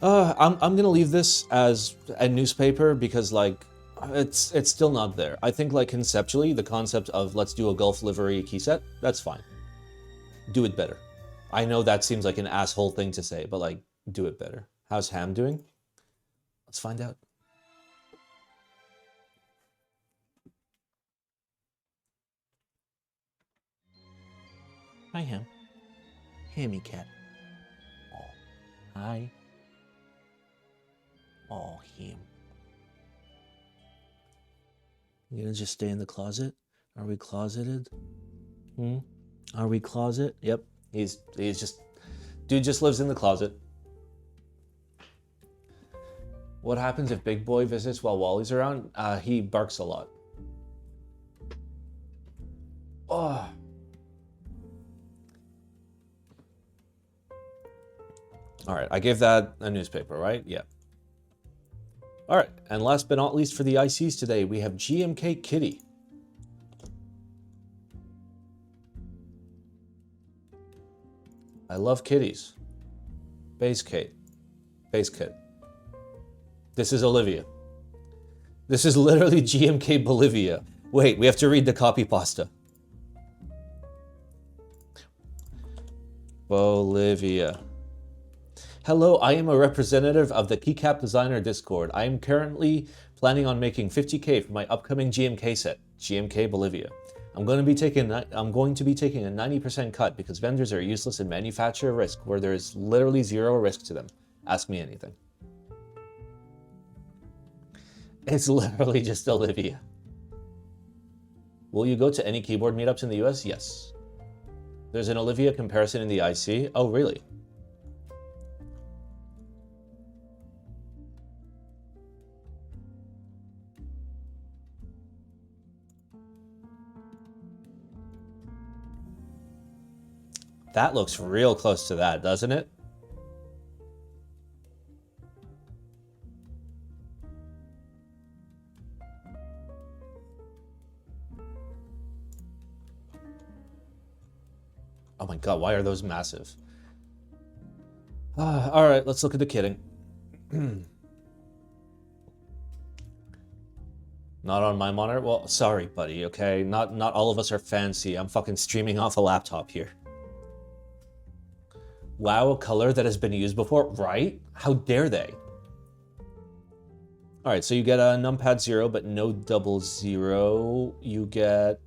I'm gonna leave this as a newspaper because, like, it's still not there. I think, like, conceptually, the concept of let's do a Gulf livery key set, that's fine. Do it better. I know that seems like an asshole thing to say, but, like, do it better. How's Ham doing? Let's find out. Hi, Ham. Hammy cat. Oh, hi. Oh, Ham. You gonna just stay in the closet? Are we closeted? Are we closet? Yep. He's just... Dude just lives in the closet. What happens if Big Boy visits while Wally's around? He barks a lot. Oh. Alright, I gave that a newspaper, right? Yeah. Alright, and last but not least for the ICs today, we have GMK Kitty. I love kitties. Base Kate. Base Kit. This is Olivia. This is literally GMK Bolivia. Wait, we have to read the copy pasta. Bolivia. Hello, I am a representative of the Keycap Designer Discord. I am currently planning on making 50k for my upcoming GMK set, GMK Bolivia. I'm going to be taking a 90% cut because vendors are useless in manufacturer risk where there is literally zero risk to them. Ask me anything. It's literally just Olivia. Will you go to any keyboard meetups in the US? Yes. There's an Olivia comparison in the IC. Oh, really? That looks real close to that, doesn't it? Oh my god, why are those massive? All right, let's look at the kitting. Not on my monitor? Well, sorry, buddy, okay? Not all of us are fancy. I'm fucking streaming off a laptop here. Wow, a color that has been used before, right? How dare they? All right, so you get a numpad 0, but no 00. You get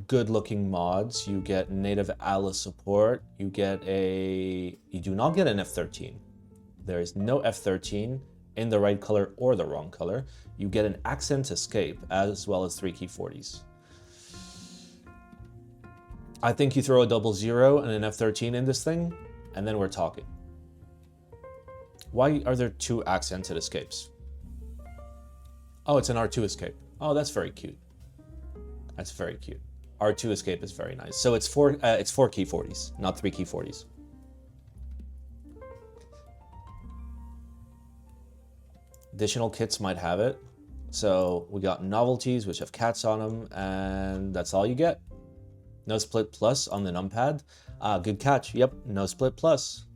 good-looking mods. You get native ALA support. You do not get an F13. There is no F13 in the right color or the wrong color. You get an accent escape as well as 3 key 40s. I think you throw a 00 and an F13 in this thing, and then we're talking. Why are there 2 accented escapes? Oh, it's an R2 escape. Oh, that's very cute. That's very cute. R2 escape is very nice. So it's 4 key 40s, not 3 key 40s. Additional kits might have it. So we got novelties, which have cats on them, and that's all you get. No split plus on the numpad. Good catch. Yep, no split plus.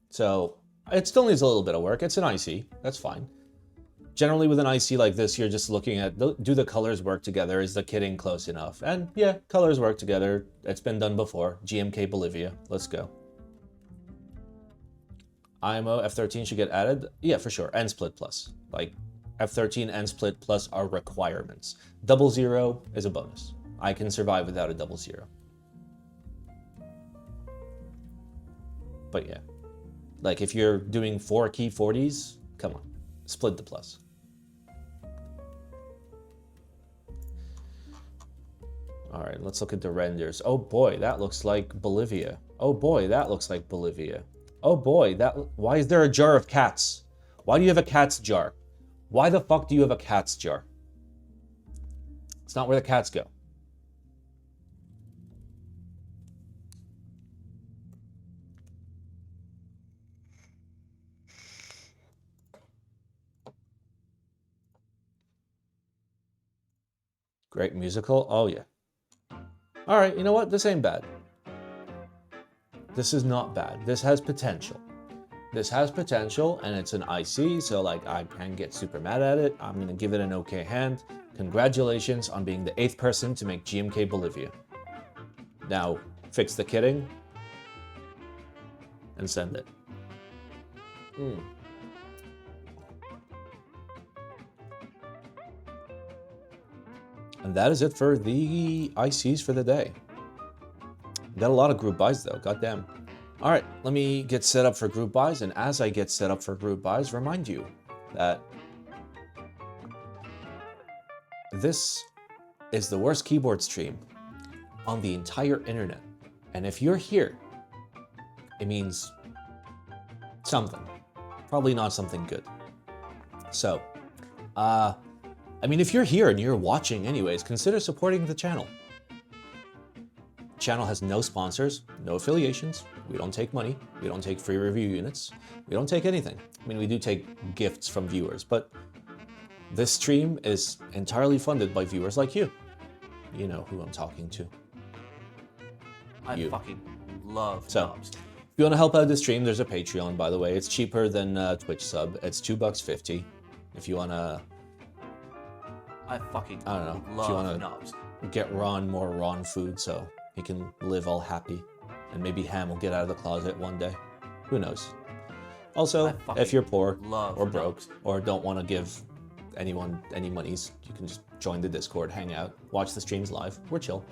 So it still needs a little bit of work. It's an IC. That's fine. Generally with an IC like this, you're just looking at, do the colors work together? Is the kitting close enough? And yeah, colors work together. It's been done before. GMK Bolivia. Let's go. IMO F13 should get added. Yeah, for sure. And split plus. Like, F13 and Split Plus are requirements. 00 is a bonus. I can survive without a 00. But yeah, like if you're doing 4 key 40s, come on, split the plus. All right, let's look at the renders. Oh boy, that looks like Bolivia. Oh boy, that looks like Bolivia. Oh boy, why is there a jar of cats? Why do you have a cat's jar? Why the fuck do you have a cat's jar? It's not where the cats go. Great musical. Oh yeah. All right, you know what? This ain't bad. This is not bad. This has potential. This has potential, and it's an IC, so like I can't get super mad at it. I'm gonna give it an okay hand. Congratulations on being the 8th person to make GMK Bolivia. Now, fix the kitting and send it. And that is it for the ICs for the day. Got a lot of group buys though, goddamn. All right, let me get set up for group buys, and as I get set up for group buys, remind you that this is the worst keyboard stream on the entire internet. And if you're here, it means something. Probably not something good. So, I mean, if you're here and you're watching anyways, consider supporting the channel. The channel has no sponsors, no affiliations. We don't take money. We don't take free review units. We don't take anything. I mean, we do take gifts from viewers, but this stream is entirely funded by viewers like you. You know who I'm talking to. I fucking love knobs. If you want to help out the stream, there's a Patreon, by the way. It's cheaper than Twitch sub. It's $2.50. If you want to... I don't know. love If you want knobs. to get Ron more Ron food so he can live all happy. And maybe Ham will get out of the closet one day. Who knows? Also, if you're poor or broke or don't want to give anyone any monies, you can just join the Discord, hang out, watch the streams live. We're chill.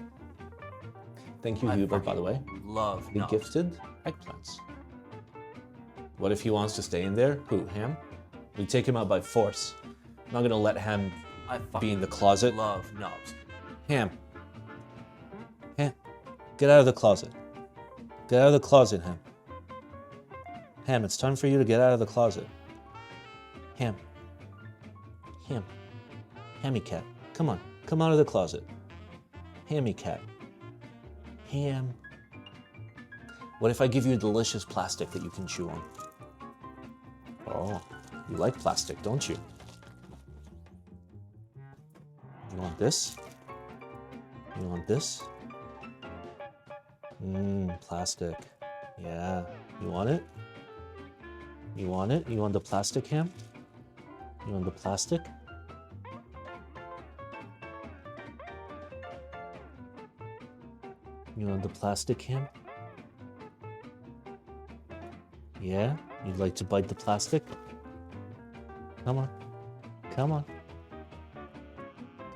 Thank you, Hubert, by the way. Love The gifted eggplants. What if he wants to stay in there? Who, Ham? We take him out by force. I'm not gonna let Ham be in the closet. Love knobs. Ham. Ham. Get out of the closet. Get out of the closet, Ham. Ham, it's time for you to get out of the closet. Ham. Ham. Hammy cat. Come on. Come out of the closet. Hammy cat. Ham. What if I give you a delicious plastic that you can chew on? Oh, you like plastic, don't you? You want this? You want this? Plastic. Yeah. You want it? You want it? You want the plastic, Ham? You want the plastic? You want the plastic, Ham? Yeah? You'd like to bite the plastic? Come on. Come on.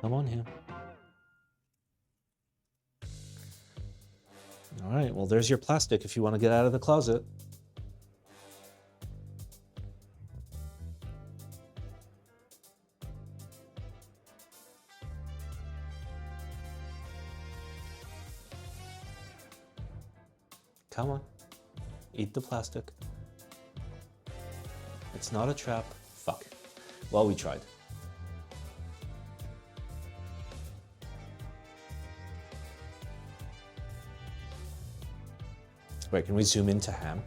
Come on, Ham. All right, well, there's your plastic if you want to get out of the closet. Come on. Eat the plastic. It's not a trap. Fuck. Well, we tried. Wait, can we zoom into Ham?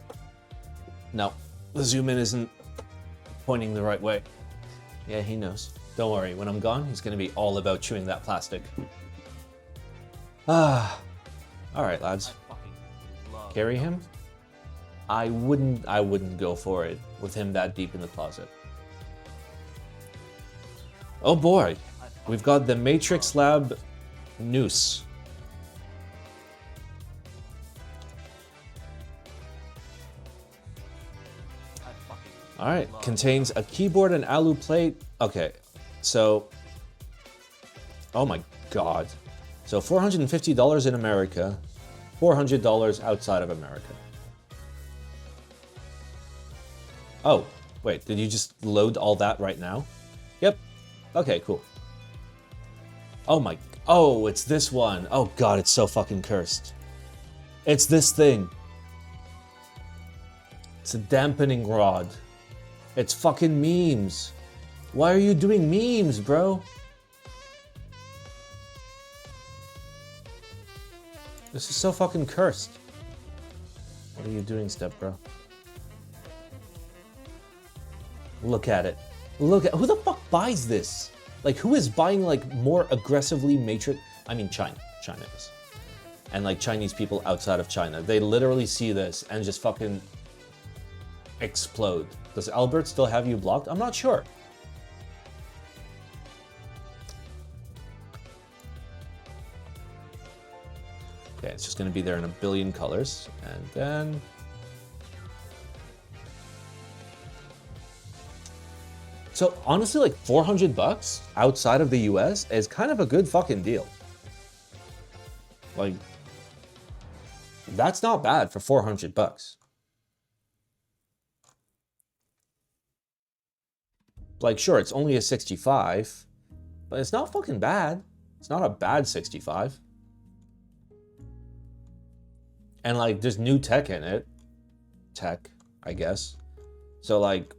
No, the zoom in isn't pointing the right way. Yeah, he knows. Don't worry, when I'm gone, he's gonna be all about chewing that plastic. All right, lads. Carry him? I wouldn't go for it with him that deep in the closet. Oh boy, we've got the Matrix Lab NOOS. All right, contains a keyboard and alu plate. Okay, so, oh my God. So $450 in America, $400 outside of America. Oh, wait, did you just load all that right now? Yep. Okay, cool. Oh my, oh, it's this one. Oh God, it's so fucking cursed. It's this thing. It's a dampening rod. It's fucking memes. Why are you doing memes, bro? This is so fucking cursed. What are you doing, step bro? Look at it. Look at, who the fuck buys this? Like, who is buying like more aggressively matrix? I mean, China is. And like Chinese people outside of China, they literally see this and just fucking explode. Does Albert still have you blocked? I'm not sure. Okay, it's just gonna be there in a billion colors, and then so honestly, like $400 outside of the US is kind of a good fucking deal. Like, that's not bad for $400. Like, sure, it's only a 65, but it's not fucking bad. It's not a bad 65. And like, there's new tech in it. Tech, I guess. So like,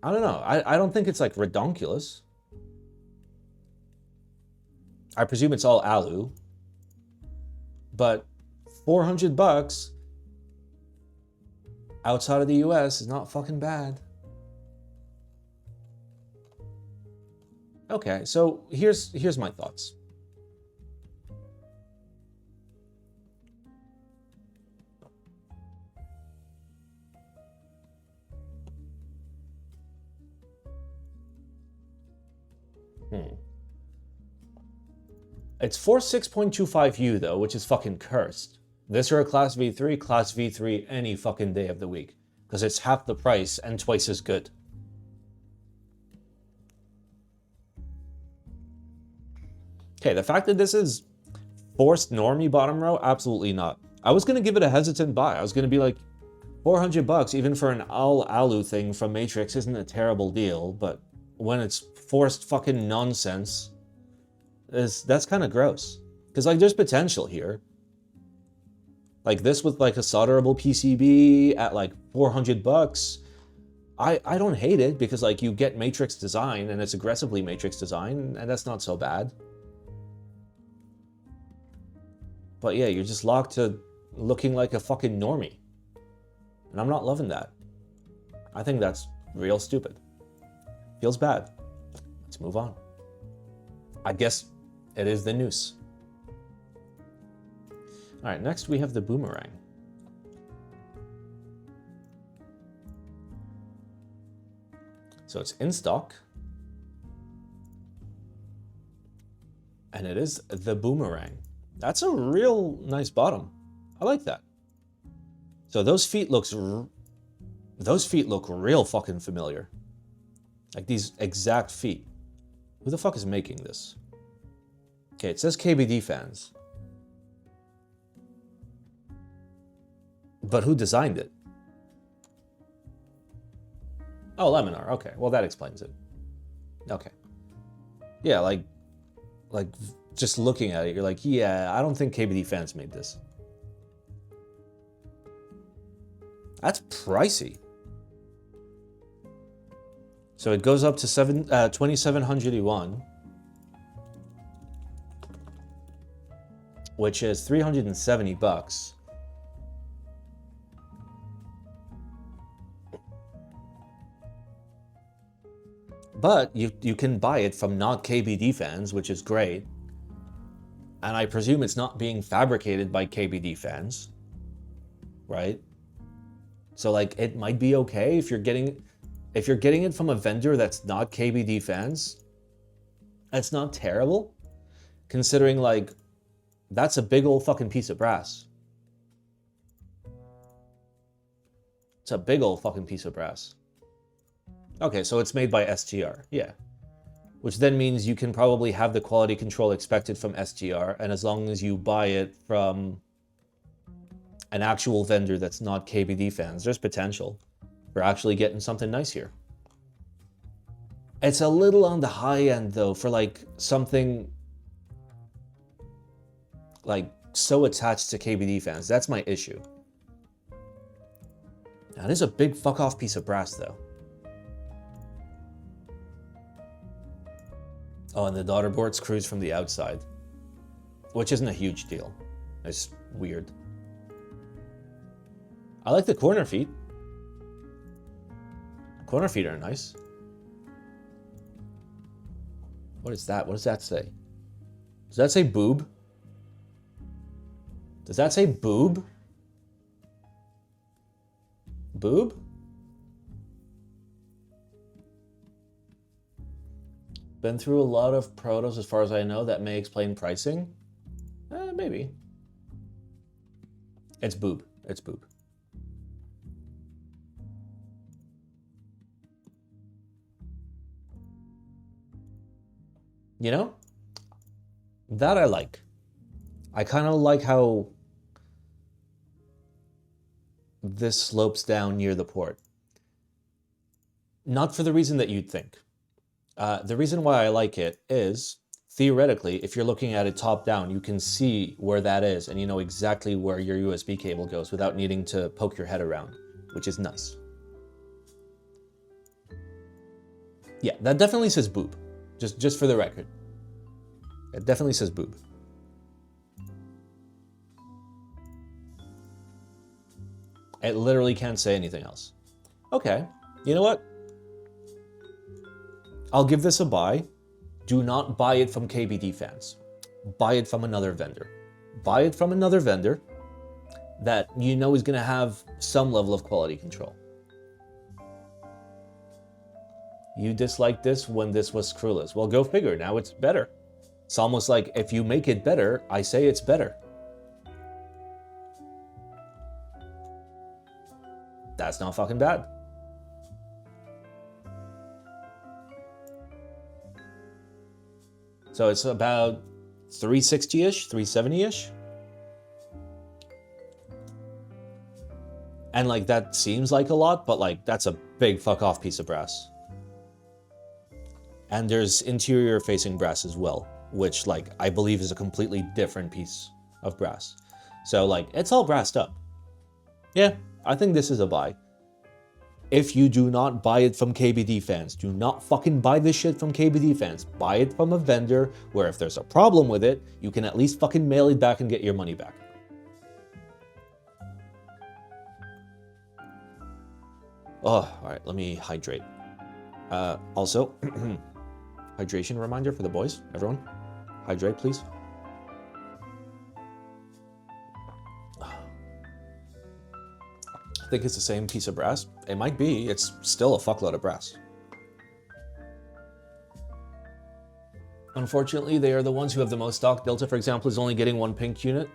I don't know. I don't think it's like redonkulous. I presume it's all alu. But $400 outside of the US is not fucking bad. Okay, so here's my thoughts. It's 46.25U though, which is fucking cursed. This or a Class V3, Class V3 any fucking day of the week. Because it's half the price and twice as good. Okay, the fact that this is forced normie bottom row, absolutely not. I was gonna give it a hesitant buy. I was gonna be like, $400 even for an all alu thing from Matrix isn't a terrible deal, but when it's forced fucking nonsense, that's kind of gross. Because like, there's potential here. Like this with like a solderable PCB at like $400, I don't hate it because like you get matrix design and it's aggressively matrix design, and that's not so bad. But yeah, you're just locked to looking like a fucking normie. And I'm not loving that. I think that's real stupid. Feels bad. Let's move on. I guess it is the NOOS. All right, next we have the Boomerang. So it's in stock. And it is the Boomerang. That's a real nice bottom. I like that. So those feet look real fucking familiar. Like these exact feet. Who the fuck is making this? Okay, it says KBD fans. But who designed it? Oh, Laminar. Okay, well that explains it. Okay. Yeah, like just looking at it, you're like, yeah, I don't think KBD fans made this. That's pricey. So it goes up to 2,700 yuan, which is $370. But you can buy it from not KBD fans, which is great. And I presume it's not being fabricated by KBD fans, right? So like it might be okay if you're getting it from a vendor that's not KBD fans. That's not terrible, considering like that's a big old fucking piece of brass. It's a big old fucking piece of brass. Okay, so it's made by STR, yeah. Which then means you can probably have the quality control expected from STR, and as long as you buy it from an actual vendor that's not KBD fans, there's potential for actually getting something nice here. It's a little on the high end though for like something like so attached to KBD fans. That's my issue. Now this is a big fuck off piece of brass though. Oh, and the daughter board screws from the outside, which isn't a huge deal. It's weird. I like the corner feet. Corner feet are nice. What is that? What does that say? Does that say boob? Does that say boob? Boob? Been through a lot of protos as far as I know. That may explain pricing. Maybe. It's boob. It's boob. You know? That I like. I kind of like how this slopes down near the port. Not for the reason that you'd think. The reason why I like it is, theoretically, if you're looking at it top down, you can see where that is and you know exactly where your USB cable goes without needing to poke your head around, which is nice. Yeah, that definitely says boob, just for the record. It definitely says boob. It literally can't say anything else. Okay, you know what? I'll give this a buy. Do not buy it from KBD fans. Buy it from another vendor. Buy it from another vendor that you know is going to have some level of quality control. You disliked this when this was screwless. Well, go figure. Now it's better. It's almost like if you make it better, I say it's better. That's not fucking bad. So it's about 360-ish, 370-ish. And like that seems like a lot, but like that's a big fuck off piece of brass. And there's interior facing brass as well, which like I believe is a completely different piece of brass. So like it's all brassed up. Yeah, I think this is a buy. If you do not buy it from KBD fans, do not fucking buy this shit from KBD fans. Buy it from a vendor where if there's a problem with it, you can at least fucking mail it back and get your money back. Oh, all right, let me hydrate. Also, hydration reminder for the boys, everyone. Hydrate, please. I think it's the same piece of brass. It might be. It's still a fuckload of brass. Unfortunately, they are the ones who have the most stock. Delta, for example, is only getting one pink unit.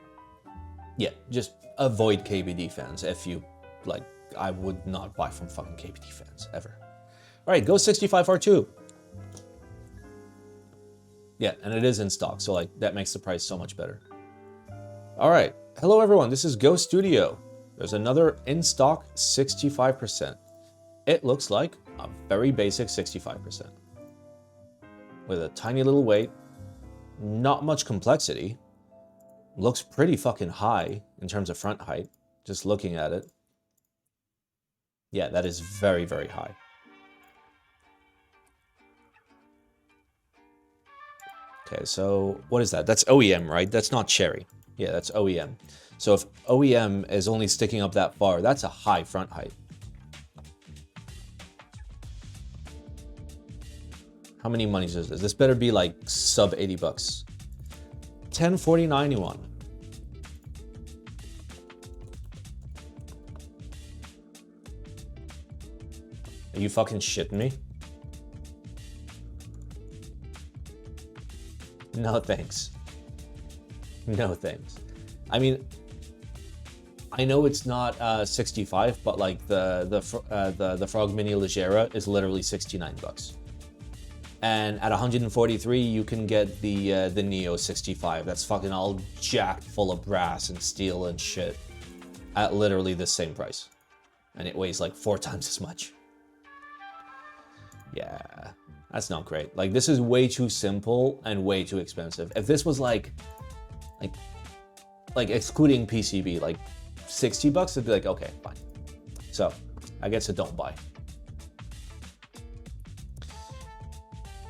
Yeah, just avoid KBD fans if you, like, I would not buy from fucking KBD fans, ever. All right, Go 65R2. Yeah, and it is in stock, so, like, that makes the price so much better. All right, hello, everyone. This is Go Studio. There's another in-stock 65%. It looks like a very basic 65%. With a tiny little weight, not much complexity. Looks pretty fucking high in terms of front height, just looking at it. Yeah, that is very, very high. Okay, so what is that? That's OEM, right? That's not Cherry. Yeah, that's OEM. So if OEM is only sticking up that far, that's a high front height. How many monies is this? This better be like sub 80 bucks. 1049 yuan. Are you fucking shitting me? No thanks. No thanks. I mean, I know it's not 65, but like the Frog Mini Legera is literally 69 bucks. And at 143, you can get the Neo 65. That's fucking all jacked full of brass and steel and shit at literally the same price. And it weighs like 4 times as much. Yeah, that's not great. Like, this is way too simple and way too expensive. If this was like excluding PCB, like 60 bucks, it'd be like, okay, fine. So, I guess a don't buy.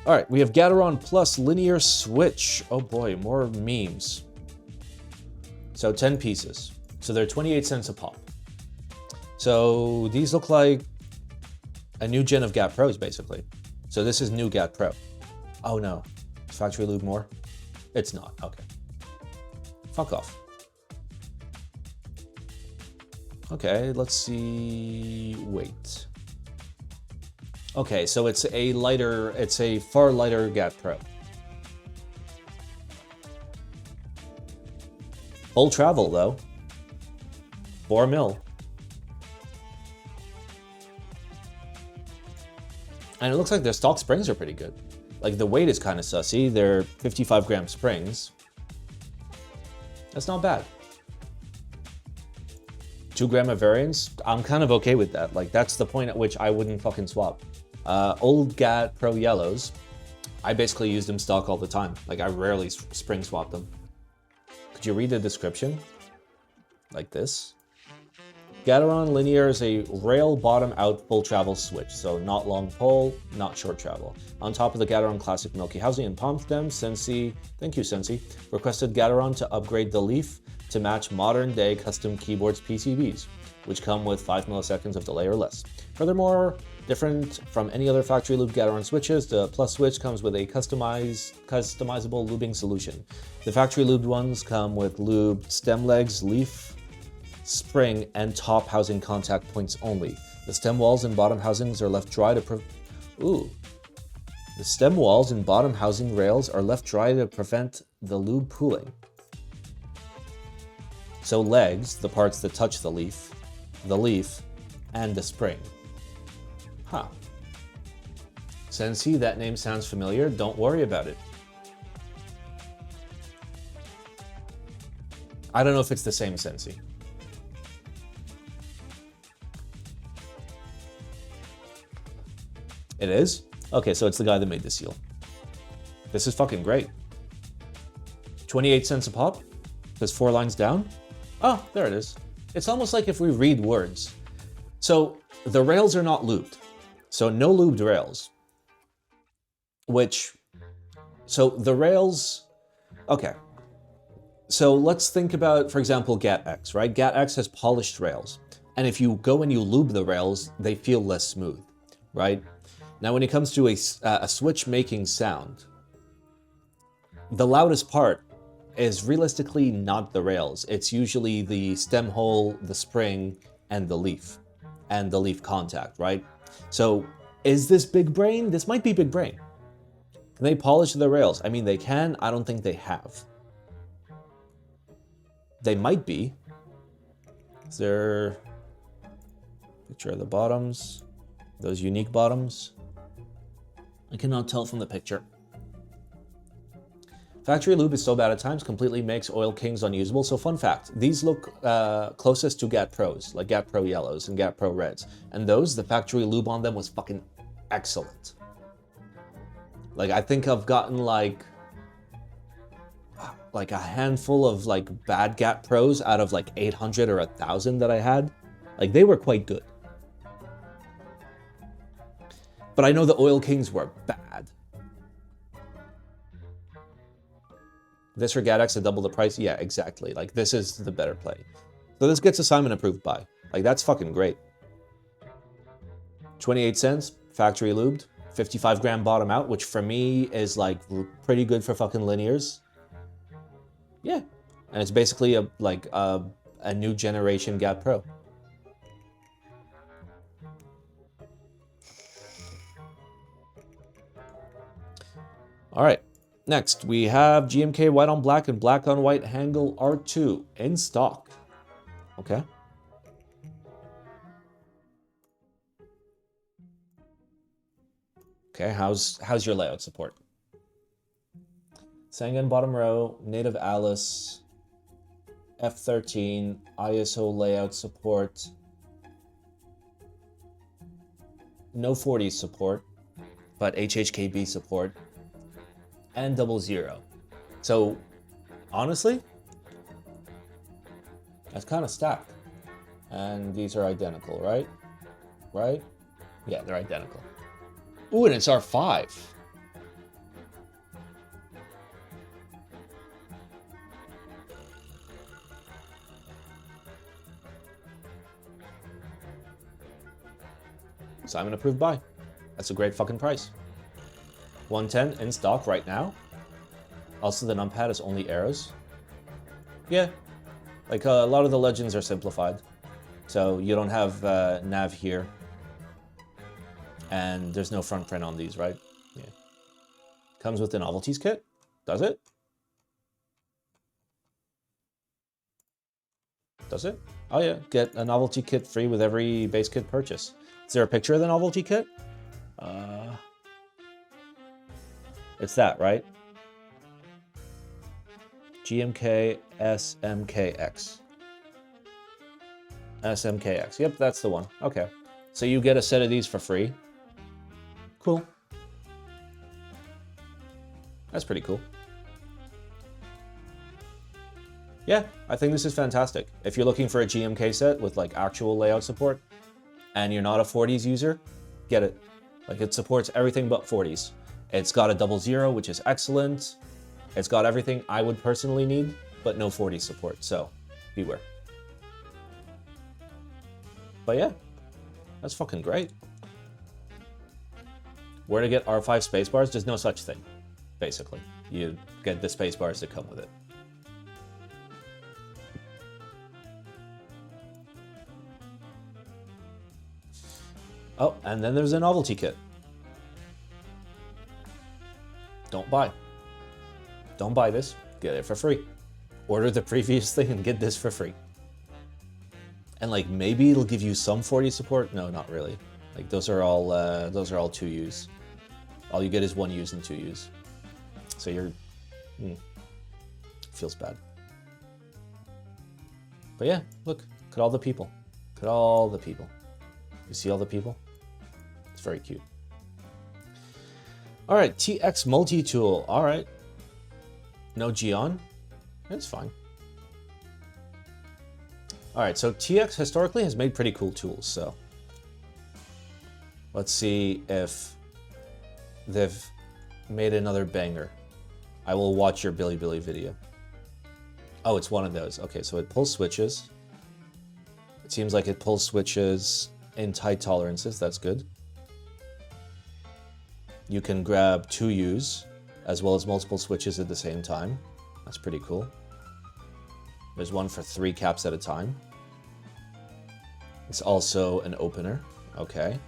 All right, we have Gateron Plus Linear Switch. Oh boy, more memes. So 10 pieces. So they're 28 cents a pop. So these look like a new gen of GAT Pros, basically. So this is new GAT Pro. Oh no, is Factory Lube more? It's not, okay. Fuck off. Okay, let's see, wait. Okay, so it's a far lighter GAT Pro. Full travel though. 4 mil. And it looks like their stock springs are pretty good. Like the weight is kind of sussy. They're 55 gram springs. That's not bad. 2 gram of variance, I'm kind of okay with that. Like that's the point at which I wouldn't fucking swap. Old GAT Pro Yellows, I basically use them stock all the time. Like I rarely spring swap them. Could you read the description? Like this. Gateron Linear is a rail bottom out full travel switch, so not long pull, not short travel. On top of the Gateron Classic Milky Housing and palm stem, Sensi, thank you Sensi, requested Gateron to upgrade the leaf to match modern day custom keyboards PCBs, which come with 5 milliseconds of delay or less. Furthermore, different from any other factory lube Gateron switches, the Plus switch comes with a customizable lubing solution. The factory lubed ones come with lubed stem legs, leaf, spring, and top housing contact points only. The stem walls and bottom housings are left dry to The stem walls and bottom housing rails are left dry to prevent the lube pooling. So legs, the parts that touch the leaf, and the spring. Huh. Sensi, that name sounds familiar. Don't worry about it. I don't know if it's the same Sensi. It is? Okay, so it's the guy that made the seal. This is fucking great. 28 cents a pop? There's 4 lines down? Oh, there it is. It's almost like if we read words. So the rails are not lubed. So no lubed rails. So the rails, okay. So let's think about, for example, GAT-X, right? GAT-X has polished rails. And if you go and you lube the rails, they feel less smooth, right? Now, when it comes to a switch making sound, the loudest part is realistically not the rails. It's usually the stem hole, the spring, and the leaf contact, right? So is this big brain? This might be big brain. Can they polish the rails? I mean, they can. I don't think they have. They might be. Is there a picture of the bottoms? Those unique bottoms? I cannot tell from the picture. Factory lube is so bad at times, completely makes Oil Kings unusable. So fun fact, these look closest to GAT Pros, like GAT Pro Yellows and GAT Pro Reds. And those, the factory lube on them was fucking excellent. Like, I think I've gotten like a handful of like bad GAT Pros out of like 800 or 1,000 that I had. Like, they were quite good. But I know the Oil Kings were bad. This for GAT-X at double the price? Yeah, exactly. Like, this is the better play. So this gets a Simon approved buy. Like, that's fucking great. 28 cents, factory lubed, 55 gram bottom out, which for me is like pretty good for fucking linears. Yeah. And it's basically a new generation GAT Pro. All right, next we have GMK white on black and black on white Hangul R2 in stock. Okay, Okay, how's your layout support? Sangan bottom row, native Alice, F13, ISO layout support, no 40s support, but HHKB support, and 00. So, honestly, that's kind of stacked. And these are identical, right? Right? Yeah, they're identical. Ooh, and it's R5. Simon approved buy. That's a great fucking price. 110 in stock right now. Also, the numpad is only arrows. Yeah, like a lot of the legends are simplified. So you don't have nav here. And there's no front print on these, right? Yeah. Comes with the novelties kit. Does it? Does it? Oh yeah, get a novelty kit free with every base kit purchase. Is there a picture of the novelty kit? It's that, right? GMK SMKX. SMKX. Yep, that's the one. Okay. So you get a set of these for free. Cool. That's pretty cool. Yeah, I think this is fantastic. If you're looking for a GMK set with like actual layout support and you're not a 40s user, get it. Like it supports everything but 40s. It's got a 00, which is excellent. It's got everything I would personally need, but no 40s support, so beware. But yeah, that's fucking great. Where to get R5 spacebars? There's no such thing, basically. You get the spacebars that come with it. Oh, and then there's a novelty kit. Don't buy. Don't buy this. Get it for free. Order the previous thing and get this for free. And like maybe it'll give you some 40 support. No, not really. Like those are all 2Us. All you get is 1Us and 2Us. So you're feels bad. But yeah, look at all the people. Look at all the people. You see all the people? It's very cute. All right, TX multi-tool. All right. No Geon? It's fine. All right, so TX historically has made pretty cool tools, so let's see if they've made another banger. I will watch your Billy Billy video. Oh, it's one of those. Okay, so it pulls switches. It seems like it pulls switches in tight tolerances. That's good. You can grab 2Us as well as multiple switches at the same time. That's pretty cool. There's one for 3 caps at a time. It's also an opener. Okay.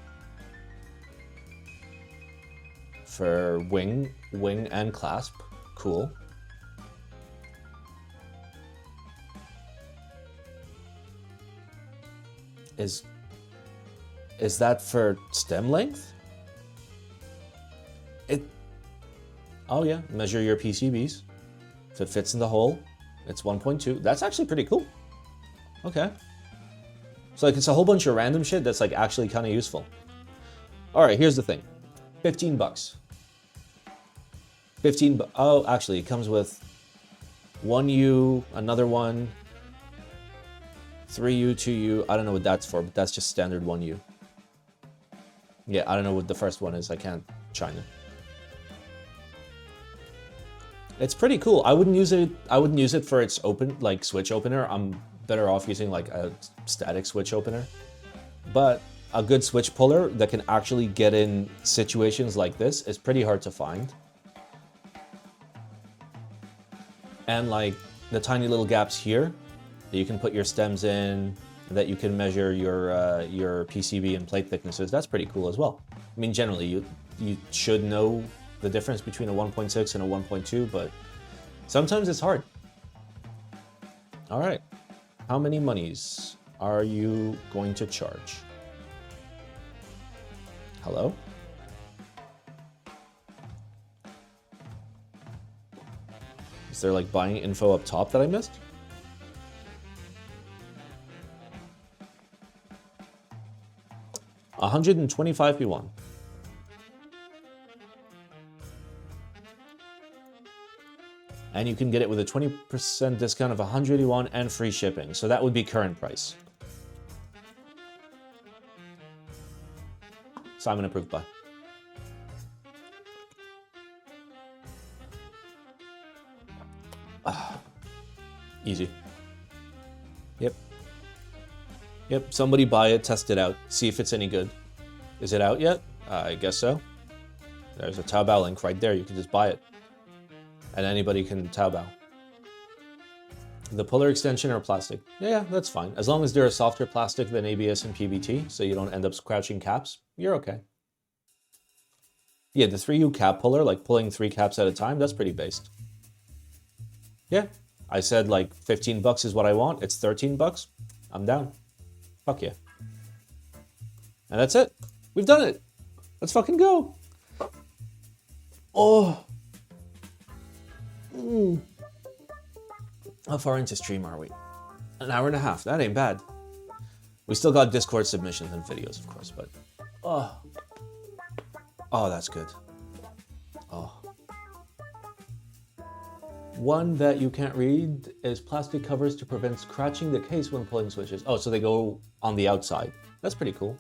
For wing and clasp. Cool. Is that for stem length? Oh yeah, measure your PCBs. If it fits in the hole, it's 1.2. That's actually pretty cool. Okay. So like it's a whole bunch of random shit that's like actually kind of useful. All right, here's the thing. 15 bucks. Oh, actually it comes with 1U, another one, 3U, 2U. I don't know what that's for, but that's just standard 1U. Yeah, I don't know what the first one is. I can't chime in. It's pretty cool. I wouldn't use it for its open, like switch opener. I'm better off using like a static switch opener. But a good switch puller that can actually get in situations like this is pretty hard to find. And like the tiny little gaps here that you can put your stems in, that you can measure your PCB and plate thicknesses, that's pretty cool as well. I mean, generally you should know the difference between a 1.6 and a 1.2, but sometimes it's hard. All right, how many monies are you going to charge? Hello? Is there like buying info up top that I missed? $125p1. And you can get it with a 20% discount of 100 yuan and free shipping. So that would be current price. Simon approved by. Easy. Yep. Yep, somebody buy it, test it out, see if it's any good. Is it out yet? I guess so. There's a Taobao link right there, you can just buy it. And anybody can Taobao. The puller extension or plastic? Yeah, that's fine. As long as they're a softer plastic than ABS and PBT, so you don't end up scratching caps, you're okay. Yeah, the 3U cap puller, like pulling 3 caps at a time, that's pretty based. Yeah, I said like 15 bucks is what I want. It's 13 bucks. I'm down. Fuck yeah. And that's it. We've done it. Let's fucking go. Oh. How far into stream are we? An hour and a half. That ain't bad. We still got Discord submissions and videos, of course, but... Oh. Oh, that's good. Oh. One that you can't read is plastic covers to prevent scratching the case when pulling switches. Oh, so they go on the outside. That's pretty cool.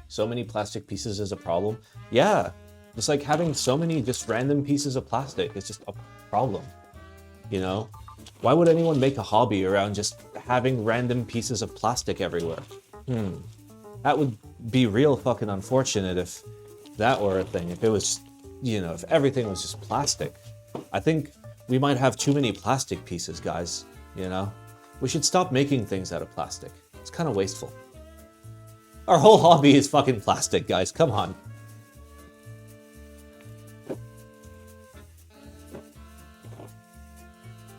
So many plastic pieces is a problem. Yeah, it's like having so many just random pieces of plastic. It's just a problem, you know? Why would anyone make a hobby around just having random pieces of plastic everywhere? That would be real fucking unfortunate if that were a thing. If it was, you know, if everything was just plastic. I think we might have too many plastic pieces, guys, you know? We should stop making things out of plastic. It's kind of wasteful. Our whole hobby is fucking plastic, guys. Come on.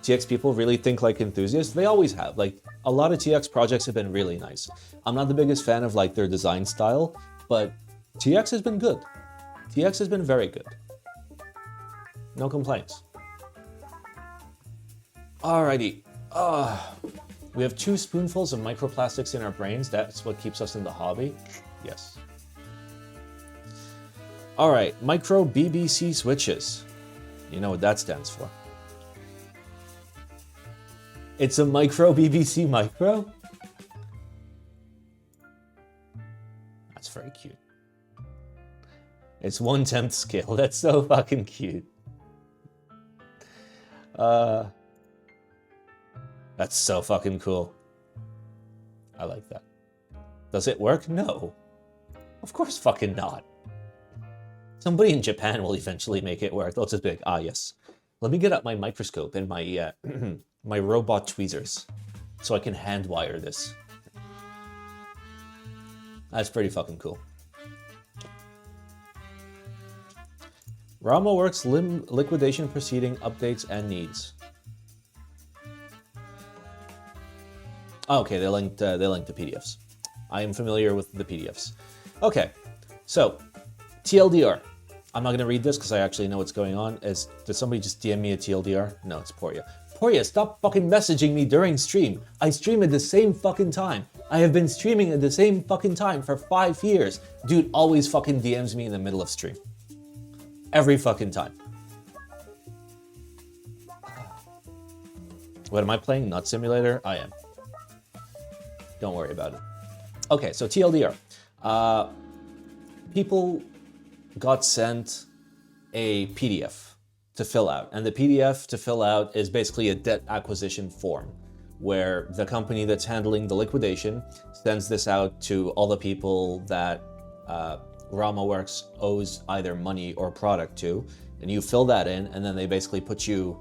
TX people really think like enthusiasts. They always have. Like, a lot of TX projects have been really nice. I'm not the biggest fan of like their design style, but TX has been good. TX has been very good. No complaints. Alrighty. We have 2 spoonfuls of microplastics in our brains. That's what keeps us in the hobby. Yes. Alright, micro BBC switches. You know what that stands for. It's a micro BBC micro? That's very cute. It's 1/10 scale. That's so fucking cute. That's so fucking cool. I like that. Does it work? No. Of course fucking not. Somebody in Japan will eventually make it work. They'll just be like, ah, yes. Let me get out my microscope and my my robot tweezers so I can hand wire this. That's pretty fucking cool. Rama works liquidation proceeding updates and needs. Oh, okay, they linked the PDFs. I am familiar with the PDFs. Okay, so TLDR. I'm not gonna read this because I actually know what's going on. Did somebody just DM me a TLDR? No, it's Poria. Poria, stop fucking messaging me during stream. I stream at the same fucking time. I have been streaming at the same fucking time for 5 years. Dude always fucking DMs me in the middle of stream. Every fucking time. What am I playing? Nut Simulator? I am. Don't worry about it. Okay, so TLDR. People got sent a PDF to fill out. And the PDF to fill out is basically a debt acquisition form where the company that's handling the liquidation sends this out to all the people that RamaWorks owes either money or product to, and you fill that in, and then they basically put you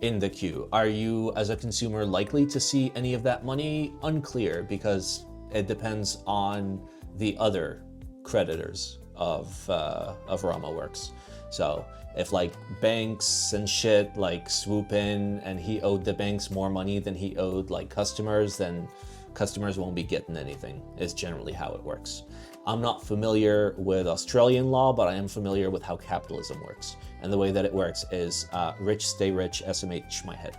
in the queue. Are you, as a consumer, likely to see any of that money? Unclear, because it depends on the other creditors of RamaWorks. So if like banks and shit like swoop in and he owed the banks more money than he owed like customers, then customers won't be getting anything, is generally how it works. I'm not familiar with Australian law, but I am familiar with how capitalism works. And the way that it works is rich stay rich, SMH my head.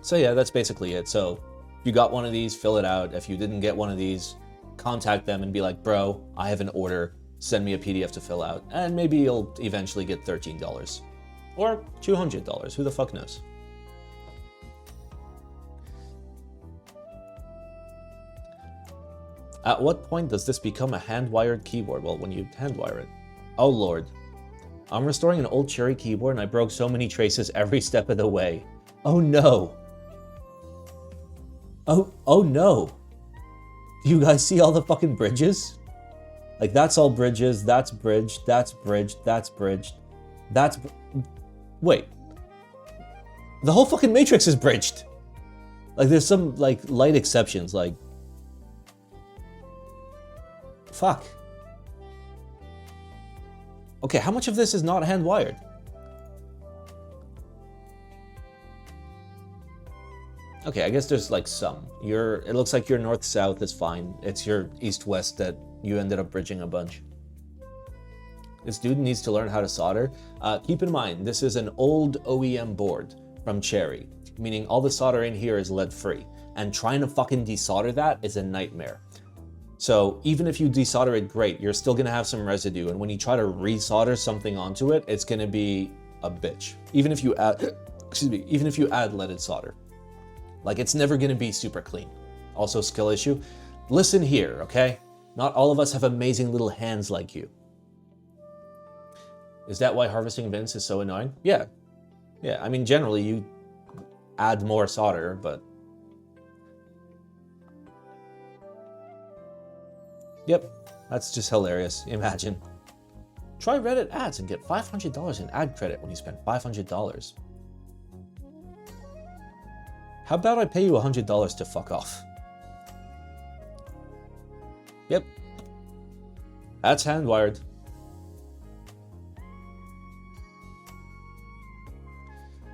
So yeah, that's basically it. So if you got one of these, fill it out. If you didn't get one of these, contact them and be like, bro, I have an order, send me a PDF to fill out, and maybe you'll eventually get $13 or $200, who the fuck knows. At what point does this become a hand-wired keyboard? Well, when you hand-wire it. Oh lord. I'm restoring an old Cherry keyboard and I broke so many traces every step of the way. Oh no. Oh no. Do you guys see all the fucking bridges? Like, that's all bridges, that's bridged, that's bridged, that's bridged, that's... Wait. The whole fucking matrix is bridged. Like, there's some, like, light exceptions, like... Fuck. Okay, how much of this is not hand-wired? Okay, I guess there's like some. It looks like your north-south is fine. It's your east-west that you ended up bridging a bunch. This dude needs to learn how to solder. Keep in mind, this is an old OEM board from Cherry, meaning all the solder in here is lead-free. And trying to fucking desolder that is a nightmare. So even if you desolder it great, you're still gonna have some residue. And when you try to resolder something onto it, it's gonna be a bitch. Even if you add, even if you add leaded solder. Like, it's never gonna be super clean. Also, skill issue. Listen here, okay? Not all of us have amazing little hands like you. Is that why harvesting vents is so annoying? Yeah. Yeah, I mean, generally you add more solder, but... Yep, that's just hilarious. Imagine. Try Reddit ads and get $500 in ad credit when you spend $500. How about I pay you $100 to fuck off? Yep. That's hand-wired.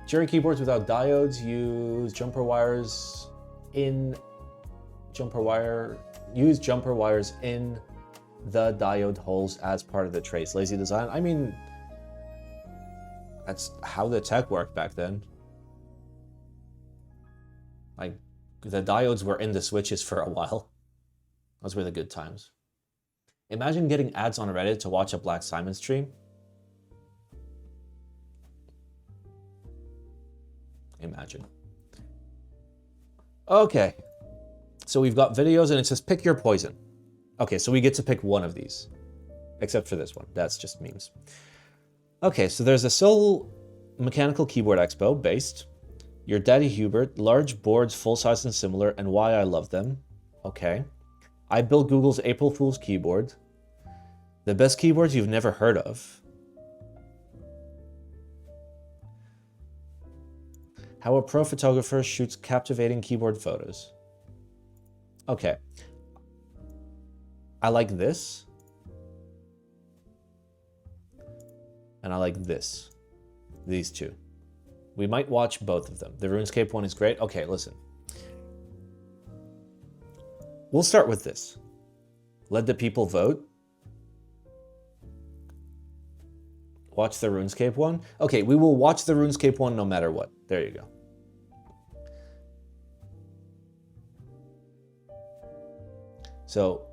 Cherry keyboards without diodes use jumper wires in use jumper wires in the diode holes as part of the trace. Lazy design. I mean, that's how the tech worked back then. Like, the diodes were in the switches for a while. Those were the good times. Imagine getting ads on Reddit to watch a Black Simon stream. Imagine. Okay. So we've got videos and it says pick your poison. Okay, so we get to pick one of these. Except for this one. That's just memes. Okay, so there's a Seoul Mechanical Keyboard Expo based. Your Daddy Hubert, large boards, full size and similar, and why I love them. Okay. I built Google's April Fool's keyboard. The best keyboards you've never heard of. How a pro photographer shoots captivating keyboard photos. Okay. I like this. And I like this. These two. We might watch both of them. The RuneScape one is great. Okay, listen. We'll start with this. Let the people vote. Watch the RuneScape one. Okay, we will watch the RuneScape one no matter what. There you go. So,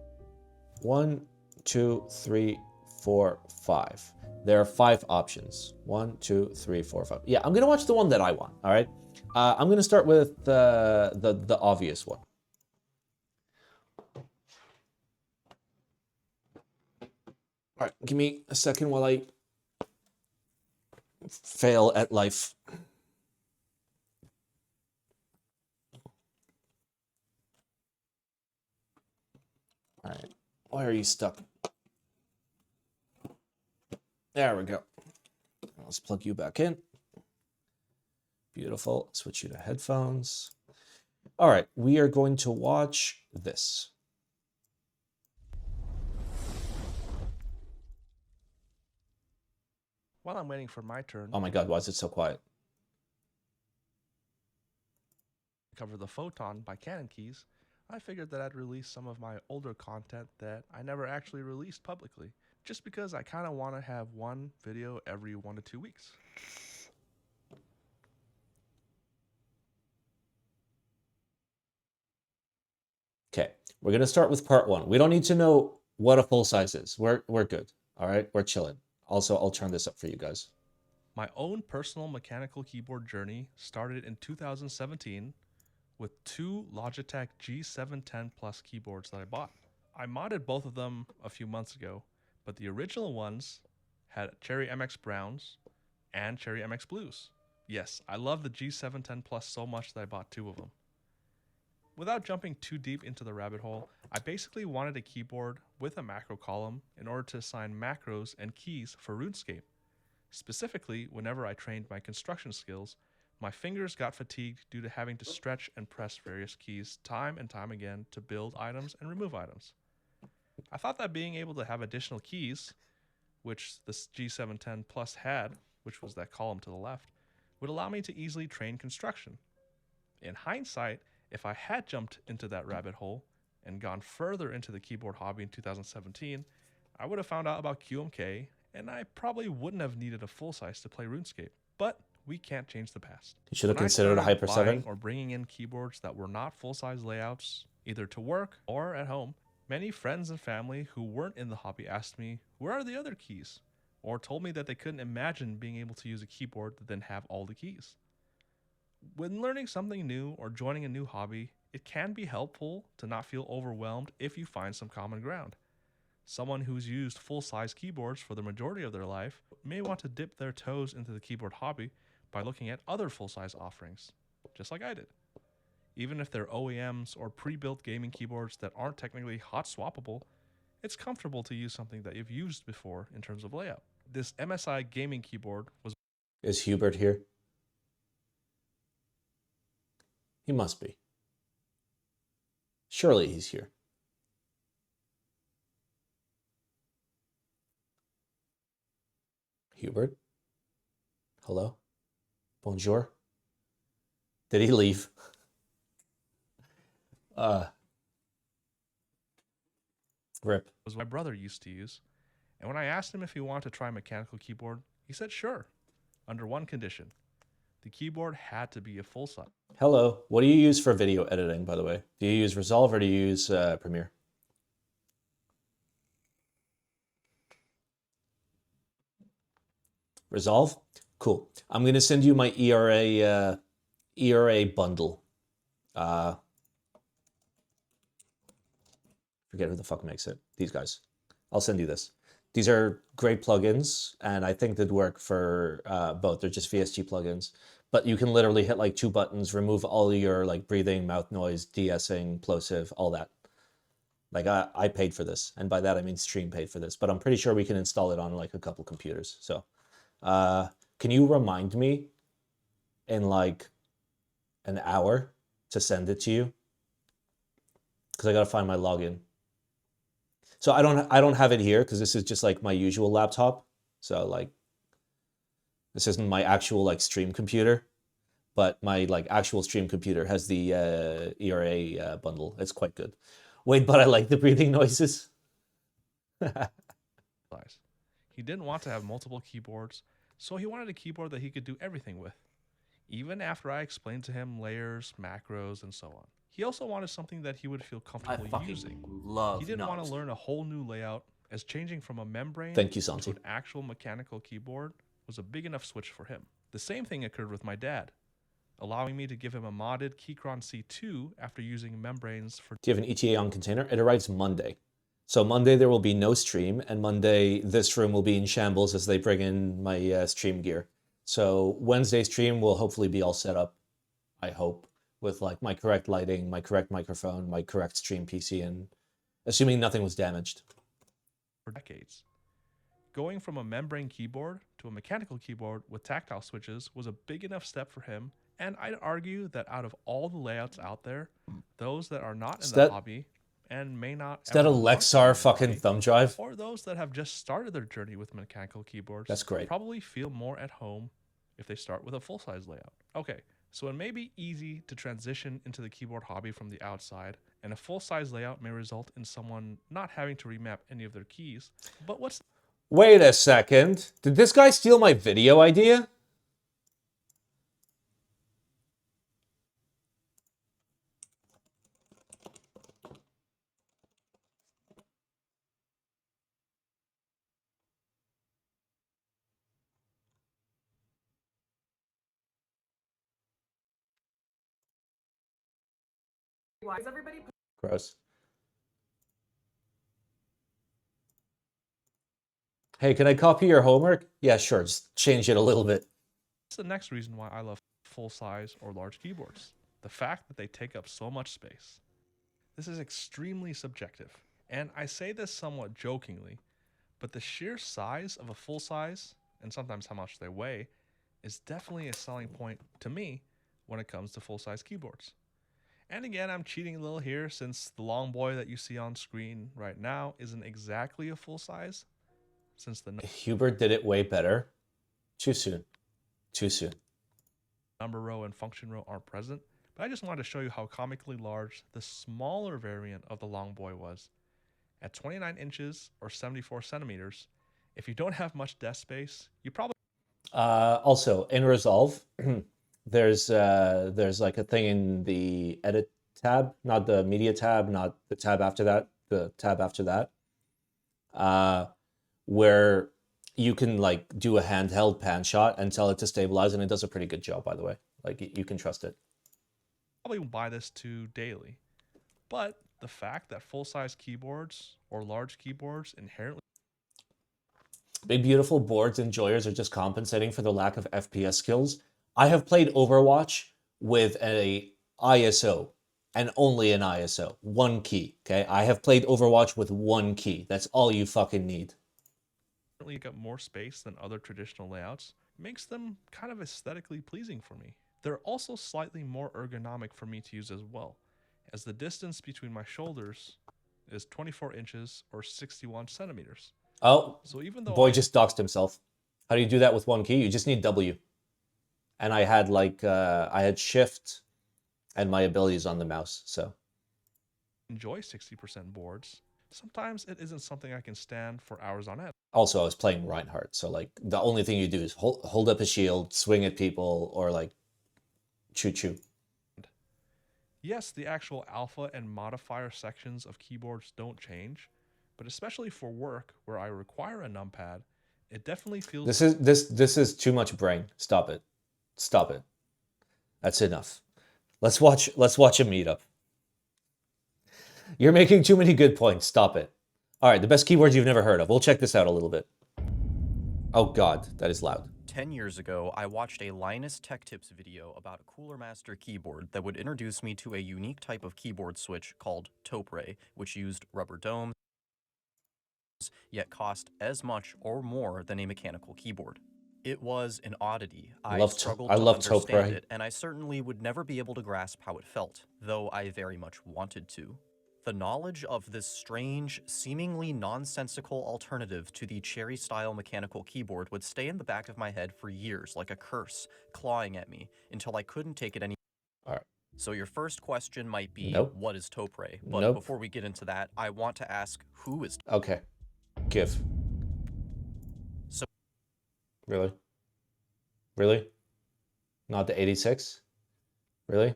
1, 2, 3, 4, 5. There are 5 options. 1, 2, 3, 4, 5. Yeah, I'm gonna watch the one that I want. All right. I'm gonna start with the obvious one. All right, give me a second while I fail at life. All right, why are you stuck? There we go. Let's plug you back in. Beautiful. Switch you to headphones. All right, we are going to watch this. While I'm waiting for my turn. Oh my God, why is it so quiet? cover the Photon by Canon Keys, I figured that I'd release some of my older content that I never actually released publicly, just because I kind of want to have one video every 1 to 2 weeks. Okay, we're gonna start with part 1. We don't need to know what a full size is. We're good. All right, we're chilling. Also, I'll turn this up for you guys. My own personal mechanical keyboard journey started in 2017 with 2 Logitech G710 Plus keyboards that I bought. I modded both of them a few months ago, but the original ones had Cherry MX Browns and Cherry MX Blues. Yes, I love the G710 Plus so much that I bought 2 of them. Without jumping too deep into the rabbit hole, I basically wanted a keyboard with a macro column in order to assign macros and keys for Runescape. Specifically, whenever I trained my construction skills, my fingers got fatigued due to having to stretch and press various keys time and time again to build items and remove items. I thought that being able to have additional keys, which the G710 Plus had, which was that column to the left, would allow me to easily train construction. In hindsight, if I had jumped into that rabbit hole and gone further into the keyboard hobby in 2017, I would have found out about GMK, and I probably wouldn't have needed a full size to play RuneScape. But we can't change the past. You should have When I considered a started Hyper buying 7. or bringing in keyboards that were not full-size layouts, either to work or at home, many friends and family who weren't in the hobby asked me, where are the other keys? Or told me that they couldn't imagine being able to use a keyboard that didn't have all the keys. When learning something new or joining a new hobby, it can be helpful to not feel overwhelmed if you find some common ground. Someone who's used full-size keyboards for the majority of their life may want to dip their toes into the keyboard hobby by looking at other full-size offerings, just like I did. Even if they're OEMs or pre-built gaming keyboards that aren't technically hot swappable, it's comfortable to use something that you've used before in terms of layout. This MSI gaming keyboard was... Is Hubert here? He must be. Surely he's here. Hubert? Hello? Bonjour? Did he leave? Rip. Was my brother used to use. And when I asked him if he wanted to try a mechanical keyboard, he said sure, under one condition. The keyboard had to be a full size. Hello. What do you use for video editing, by the way? Do you use Resolve or do you use Premiere? Resolve? Cool. I'm going to send you my ERA bundle. Forget who the fuck makes it. These guys. I'll send you this. These are great plugins, and I think they'd work for both. They're just VST plugins. But you can literally hit like 2 buttons, remove all your like breathing, mouth noise, de-essing, plosive, all that. Like I paid for this, and by that I mean Stream paid for this. But I'm pretty sure we can install it on like a couple computers. So can you remind me in like an hour to send it to you? Because I gotta find my login. So I don't have it here because this is just like my usual laptop. So like this isn't my actual like stream computer, but my like actual stream computer has the ERA bundle. It's quite good. Wait, but I like the breathing noises. He didn't want to have multiple keyboards, so he wanted a keyboard that he could do everything with, even after I explained to him layers, macros, and so on. He also wanted something that he would feel comfortable using. He didn't want to learn a whole new layout, as changing from a membrane to an actual mechanical keyboard was a big enough switch for him. The same thing occurred with my dad, allowing me to give him a modded Keychron C2 after using membranes for... Do you have an ETA on container? It arrives Monday. So Monday there will be no stream, and Monday this room will be in shambles as they bring in my stream gear. So Wednesday stream will hopefully be all set up, I hope, with like my correct lighting, my correct microphone, my correct stream PC, and assuming nothing was damaged. For decades. Going from a membrane keyboard to a mechanical keyboard with tactile switches was a big enough step for him, and I'd argue that out of all the layouts out there, those that are not in the hobby and may not... Is that a Lexar fucking thumb drive? Or those that have just started their journey with mechanical keyboards. That's great. Probably feel more at home if they start with a full-size layout. Okay, So it may be easy to transition into the keyboard hobby from the outside, and a full-size layout may result in someone not having to remap any of their keys. But what's Wait a second. Did this guy steal my video idea? Why is everybody? Gross. Hey, can I copy your homework? Yeah, sure. Just change it a little bit. the next reason why I love full-size or large keyboards? The fact that they take up so much space. This is extremely subjective, and I say this somewhat jokingly, but the sheer size of a full-size, and sometimes how much they weigh, is definitely a selling point to me when it comes to full-size keyboards. And again, I'm cheating a little here since the long boy that you see on screen right now isn't exactly a full size, since the Hubert did it way better. Too soon. Too soon. number row and function row aren't present, but I just wanted to show you how comically large the smaller variant of the long boy was. At 29 inches or 74 centimeters, if you don't have much desk space, you probably Also, in Resolve, there's like a thing in the edit tab, not the media tab, not the tab after that, the tab after that, where you can like do a handheld pan shot and tell it to stabilize, and it does a pretty good job, by the way. Like you can trust it. probably won't buy this to daily. But the fact that full-size keyboards or large keyboards inherently Big beautiful boards enjoyers are just compensating for the lack of FPS skills. I have played Overwatch with a ISO and only an ISO, one key. Okay, I have played Overwatch with one key. That's all you fucking need. take up more space than other traditional layouts makes them kind of aesthetically pleasing for me. They're also slightly more ergonomic for me to use as well, as the distance between my shoulders is 24 inches or 61 centimeters. Oh, So even though boy just doxed himself. How do you do that with one key? You just need W. And I had like I had shift and my abilities on the mouse. So enjoy 60% boards, sometimes it isn't something I can stand for hours on end. also I was playing Reinhardt, so like the only thing you do is hold up a shield, swing at people, or like choo choo. Yes, the actual alpha and modifier sections of keyboards don't change, but especially for work where I require a numpad, it definitely feels This is too much brain. Stop it. Stop it. That's enough. Let's watch a meetup. You're making too many good points. Stop it. All right, the best keywords you've never heard of. We'll check this out a little bit. Oh God, that is loud. 10 years ago, I watched a Linus Tech Tips video about a Cooler Master keyboard that would introduce me to a unique type of keyboard switch called Topre, which used rubber domes, yet cost as much or more than a mechanical keyboard. It was an oddity. I struggled to understand Topre. it, and I certainly would never be able to grasp how it felt, though I very much wanted to. The knowledge of this strange, seemingly nonsensical alternative to the cherry-style mechanical keyboard would stay in the back of my head for years like a curse, clawing at me, until I couldn't take it any. All right. So your first question might be, Nope. what is Topre? But Nope. before we get into that, I want to ask, who is Okay. Give. So- Really? Really? Not the 86? Really?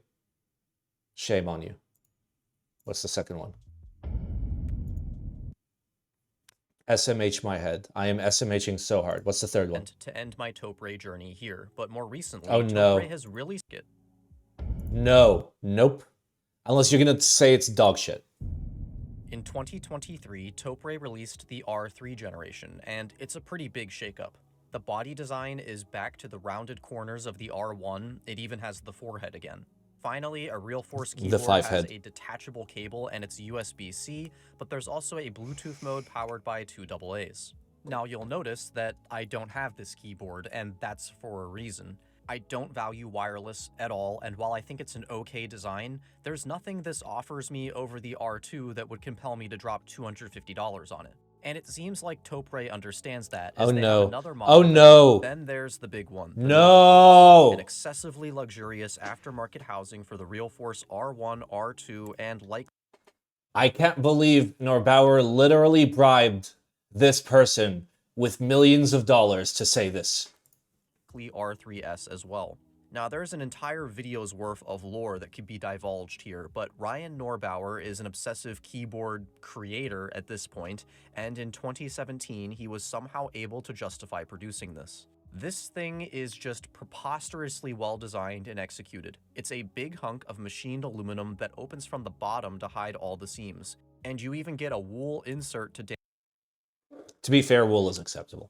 Shame on you. What's the second one? SMH my head. I am SMHing so hard. What's the third one? to end my Topre journey here, but more recently, Oh, no. Topre has really skit. No. Nope. Unless you're gonna say it's dog shit. In 2023, Topre released the R3 generation, and it's a pretty big shakeup. The body design is back to the rounded corners of the R1, it even has the forehead again. Finally, a Real Force keyboard has head. a detachable cable and it's USB-C, but there's also a Bluetooth mode powered by 2 AA's. Now you'll notice that I don't have this keyboard, and that's for a reason. I don't value wireless at all, and while I think it's an okay design, there's nothing this offers me over the R2 that would compel me to drop $250 on it. And it seems like Topre understands that. Oh as they no. Have another model Oh there. no. Then there's the big one. The No. an excessively luxurious aftermarket housing for the Realforce R1, R2, and likely I can't believe Norbauer literally bribed this person with millions of dollars to say this. R3S as well. Now, there's an entire video's worth of lore that could be divulged here, but Ryan Norbauer is an obsessive keyboard creator at this point, and in 2017, he was somehow able to justify producing this. This thing is just preposterously well designed and executed. It's a big hunk of machined aluminum that opens from the bottom to hide all the seams, and you even get a wool insert to To be fair, wool is acceptable.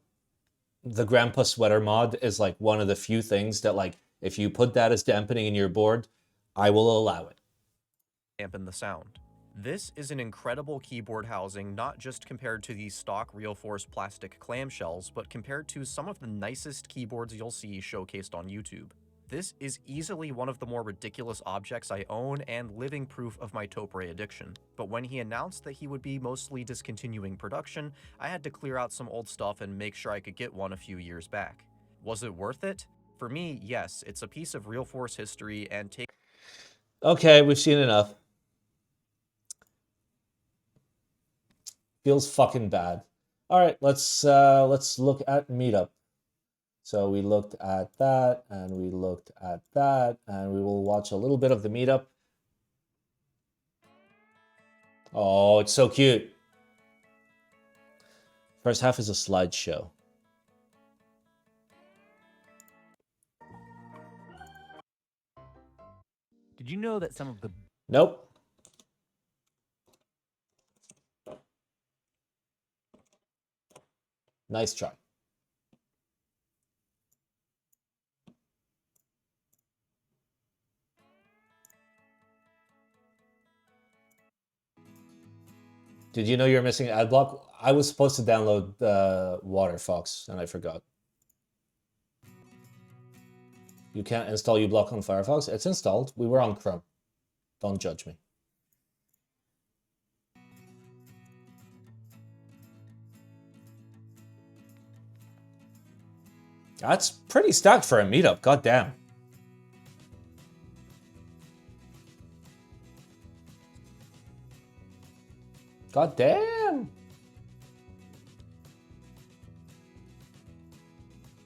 The Grandpa Sweater mod is like one of the few things that, like, if you put that as dampening in your board, I will allow it. dampen the sound. This is an incredible keyboard housing, not just compared to the stock Realforce plastic clamshells, but compared to some of the nicest keyboards you'll see showcased on YouTube. This is easily one of the more ridiculous objects I own and living proof of my Topre addiction. But when he announced that he would be mostly discontinuing production, I had to clear out some old stuff and make sure I could get one a few years back. Was it worth it? For me, yes, it's a piece of Realforce history and take. Okay, we've seen enough. Feels fucking bad. All right, let's look at Meetup. So we looked at that, and we looked at that, and we will watch a little bit of the Meetup. Oh, it's so cute. First half is a slideshow. Did you know that some of the Nope. Nice try. Did you know you're missing ad block? I was supposed to download Waterfox and I forgot. You can't install uBlock on Firefox? It's installed. We were on Chrome. Don't judge me. That's pretty stacked for a meetup. God damn. God damn.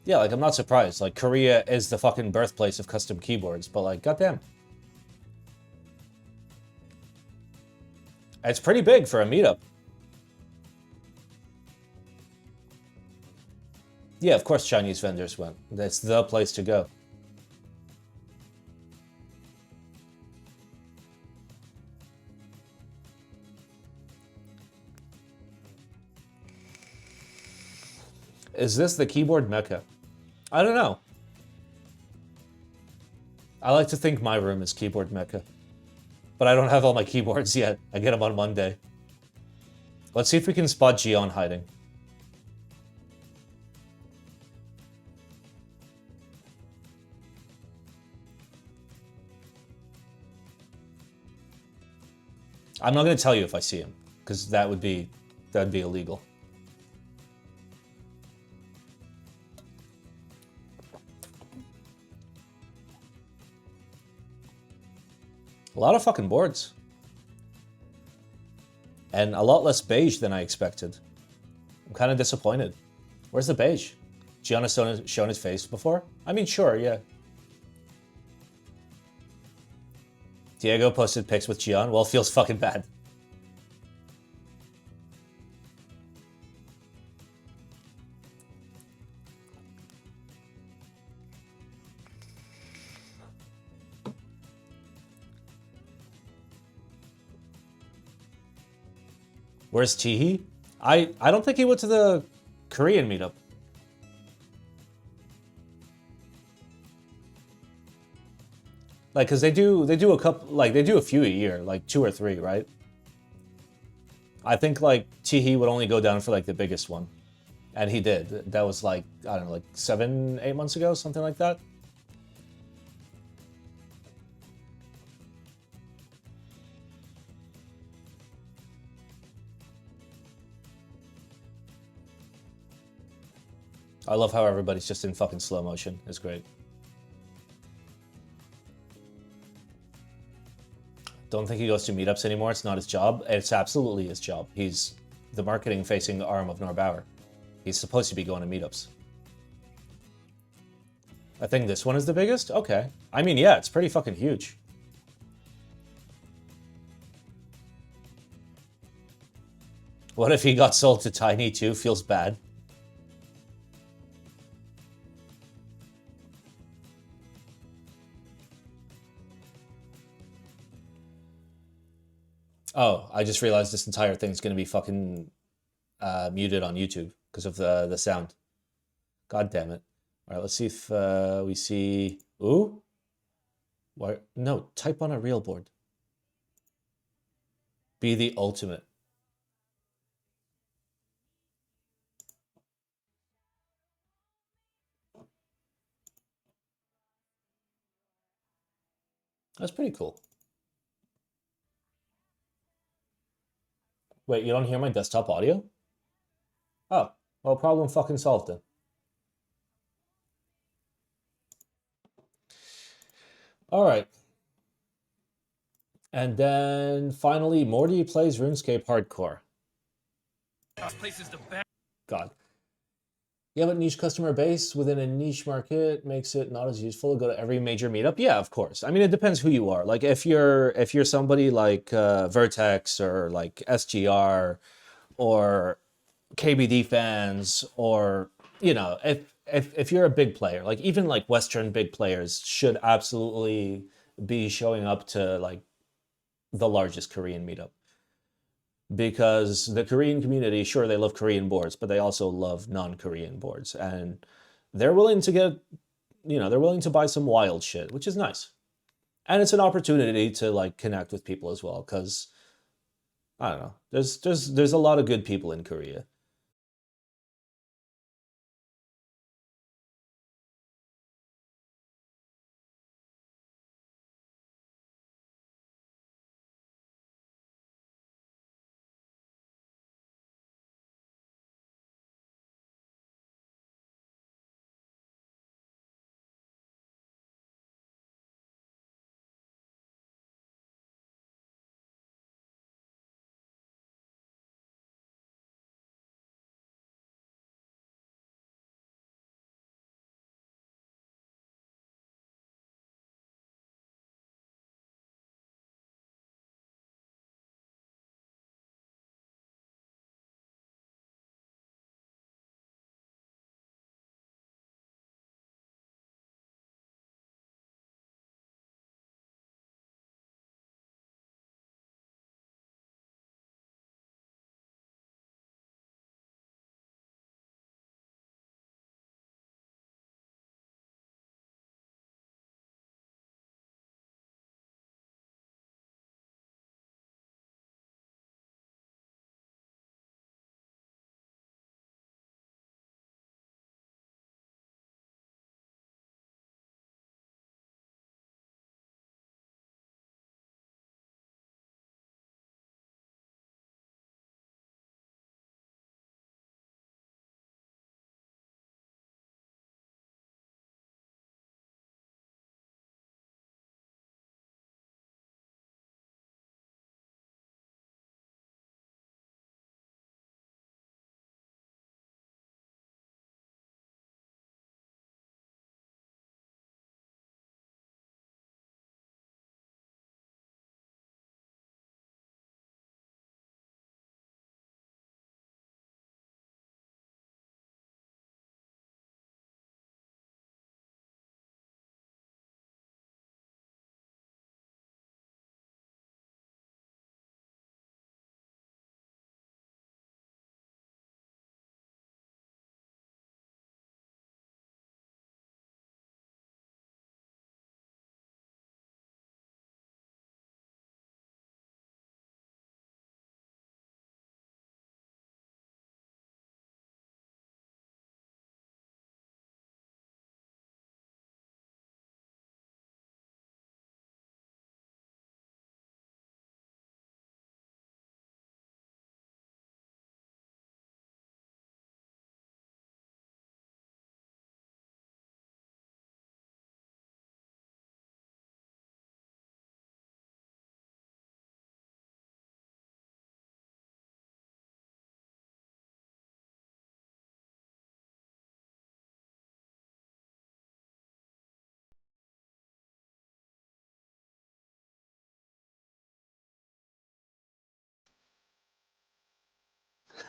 Yeah, like, I'm not surprised. Like, Korea is the fucking birthplace of custom keyboards, but, like, goddamn. It's pretty big for a meetup. Yeah, of course Chinese vendors went. That's the place to go. Is this the keyboard mecca? I don't know. I like to think my room is keyboard mecca. But I don't have all my keyboards yet. I get them on Monday. Let's see if we can spot Gion hiding. I'm not going to tell you if I see him, because that'd be illegal. A lot of fucking boards. And a lot less beige than I expected. I'm kind of disappointed. Where's the beige? Gian has shown his face before? I mean, sure, yeah. Diego posted pics with Gian. Well, feels fucking bad. Where's Teehee? I don't think he went to the Korean meetup. Like, cause they do a couple, like, they do a few a year, like 2 or 3, right? I think like Teehee would only go down for like the biggest one, and he did. That was like, I don't know, like 7, 8 months ago, something like that. I love how everybody's just in fucking slow motion. It's great. Don't think he goes to meetups anymore. It's not his job. It's absolutely his job. He's the marketing-facing arm of Norbauer. He's supposed to be going to meetups. I think this one is the biggest? Okay. I mean, yeah, it's pretty fucking huge. What if he got sold to Tiny too? Feels bad. Oh, I just realized this entire thing's gonna be fucking muted on YouTube because of the sound. God damn it. All right, let's see if we see... Ooh? What? No, type on a real board. Be the ultimate. That's pretty cool. Wait, you don't hear my desktop audio? Oh, well, problem fucking solved then. All right. And then finally, Morty plays RuneScape Hardcore. God. Yeah, but niche customer base within a niche market makes it not as useful to go to every major meetup. Yeah, of course. I mean, it depends who you are. Like, if you're somebody like Vertex or like SGR or KBD fans, or you know, if you're a big player, like even like Western big players should absolutely be showing up to like the largest Korean meetup. Because the Korean community, sure, they love Korean boards, but they also love non-Korean boards. And they're willing to get, you know, they're willing to buy some wild shit, which is nice. And it's an opportunity to like connect with people as well, because I don't know, there's a lot of good people in Korea.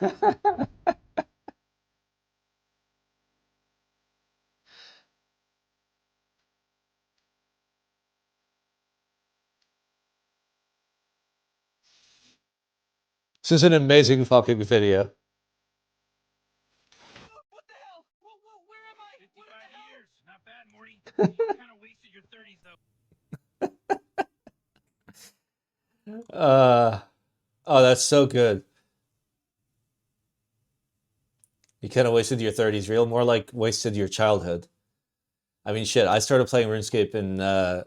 This is an amazing fucking video. What the hell? Whoa, where am I? 55 years. Not bad, Morty. You kind of wasted your 30s, though. Oh, that's so good. You kind of wasted your 30s, real more like wasted your childhood. I mean, shit, I started playing RuneScape in,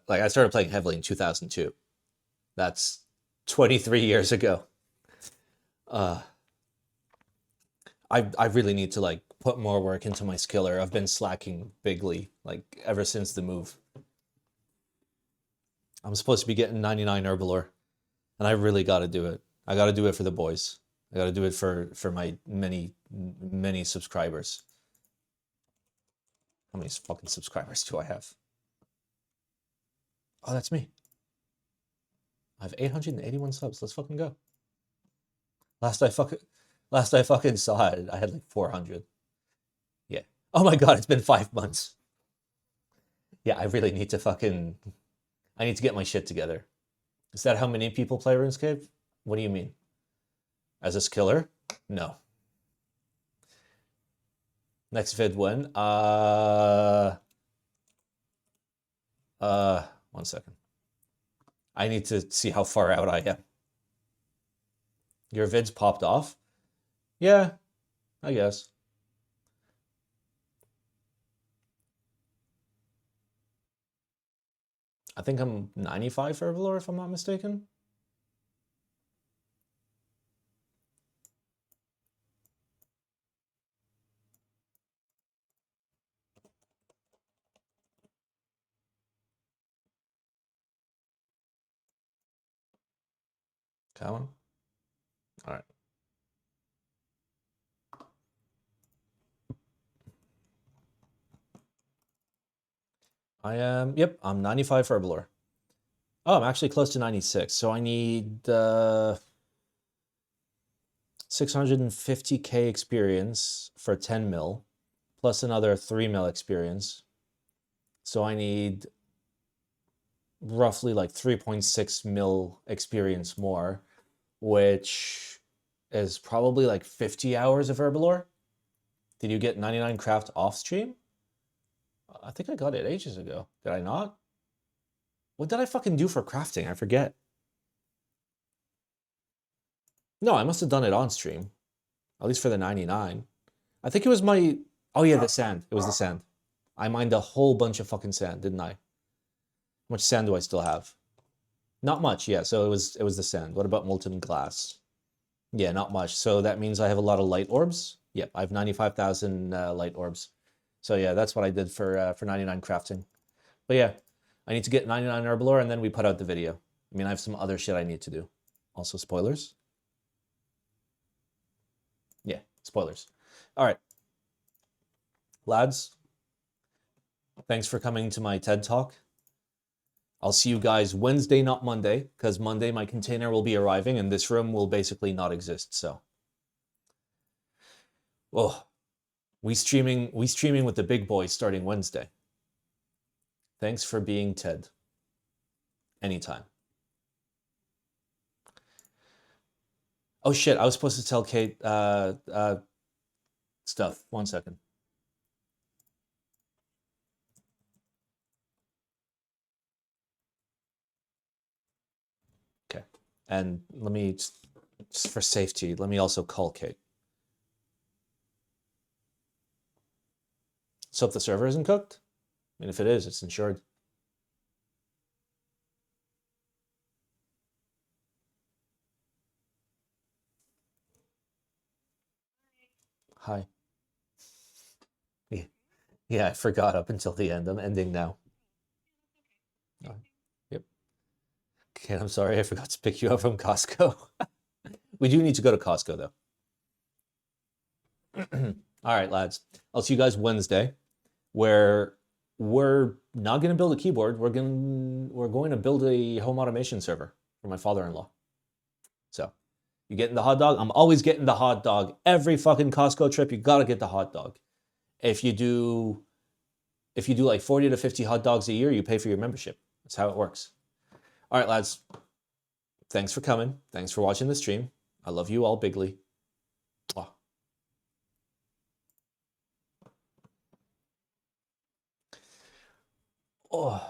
like, I started playing heavily in 2002. That's 23 years ago. I really need to, like, put more work into my skiller. I've been slacking bigly, like, ever since the move. I'm supposed to be getting 99 Herbalore, and I really got to do it. I got to do it for the boys. I got to do it for my many subscribers. How many fucking subscribers do I have? Oh, that's me. I have 881 subs. Let's fucking go. Last I fucking saw it, I had like 400. Yeah. Oh my god, it's been 5 months. Yeah, I really need to I need to get my shit together. Is that how many people play RuneScape? What do you mean? As a skiller? No. Next vid when? 1 second. I need to see how far out I am. Your vids popped off? Yeah, I guess. I think I'm 95 for Herbalore, if I'm not mistaken. Come on. All right. I am, yep, I'm 95 for Herbalore. Oh, I'm actually close to 96. So I need 650k experience for 10 mil, plus another 3 mil experience. So I need roughly like 3.6 mil experience more, which is probably like 50 hours of Herbalore. Did you get 99 craft off stream? I think I got it ages ago. Did I not? What did I fucking do for crafting? I forget. No, I must have done it on stream. At least for the 99. I think it was my... Oh yeah, the sand. It was the sand. I mined a whole bunch of fucking sand, didn't I? How much sand do I still have? Not much, yeah. So it was the sand. What about molten glass? Yeah, not much. So that means I have a lot of light orbs. Yep, I have 95,000 light orbs. So yeah, that's what I did for 99 crafting. But yeah, I need to get 99 Herbalore and then we put out the video. I mean, I have some other shit I need to do. Also spoilers. Yeah, spoilers. All right. Lads, thanks for coming to my TED Talk. I'll see you guys Wednesday, not Monday, because Monday my container will be arriving and this room will basically not exist, so. Oh, we streaming with the big boys starting Wednesday. Thanks for being Ted. Anytime. Oh shit, I was supposed to tell Kate stuff. 1 second. Okay. And let me, just for safety, let me also call Kate. So if the server isn't cooked, I mean, if it is, it's insured. Hi. Yeah, I forgot up until the end. I'm ending now. Oh, yep. Okay, I'm sorry, I forgot to pick you up from Costco. We do need to go to Costco, though. All right, lads. I'll see you guys Wednesday, where we're not going to build a keyboard. We're going to build a home automation server for my father-in-law. So You getting the hot dog? I'm always getting the hot dog. Every fucking Costco trip, you gotta get the hot dog. If you do like 40 to 50 hot dogs a year, you pay for your membership. That's how it works. All right, lads. Thanks for coming. Thanks for watching the stream. I love you all bigly. Mwah. Oh.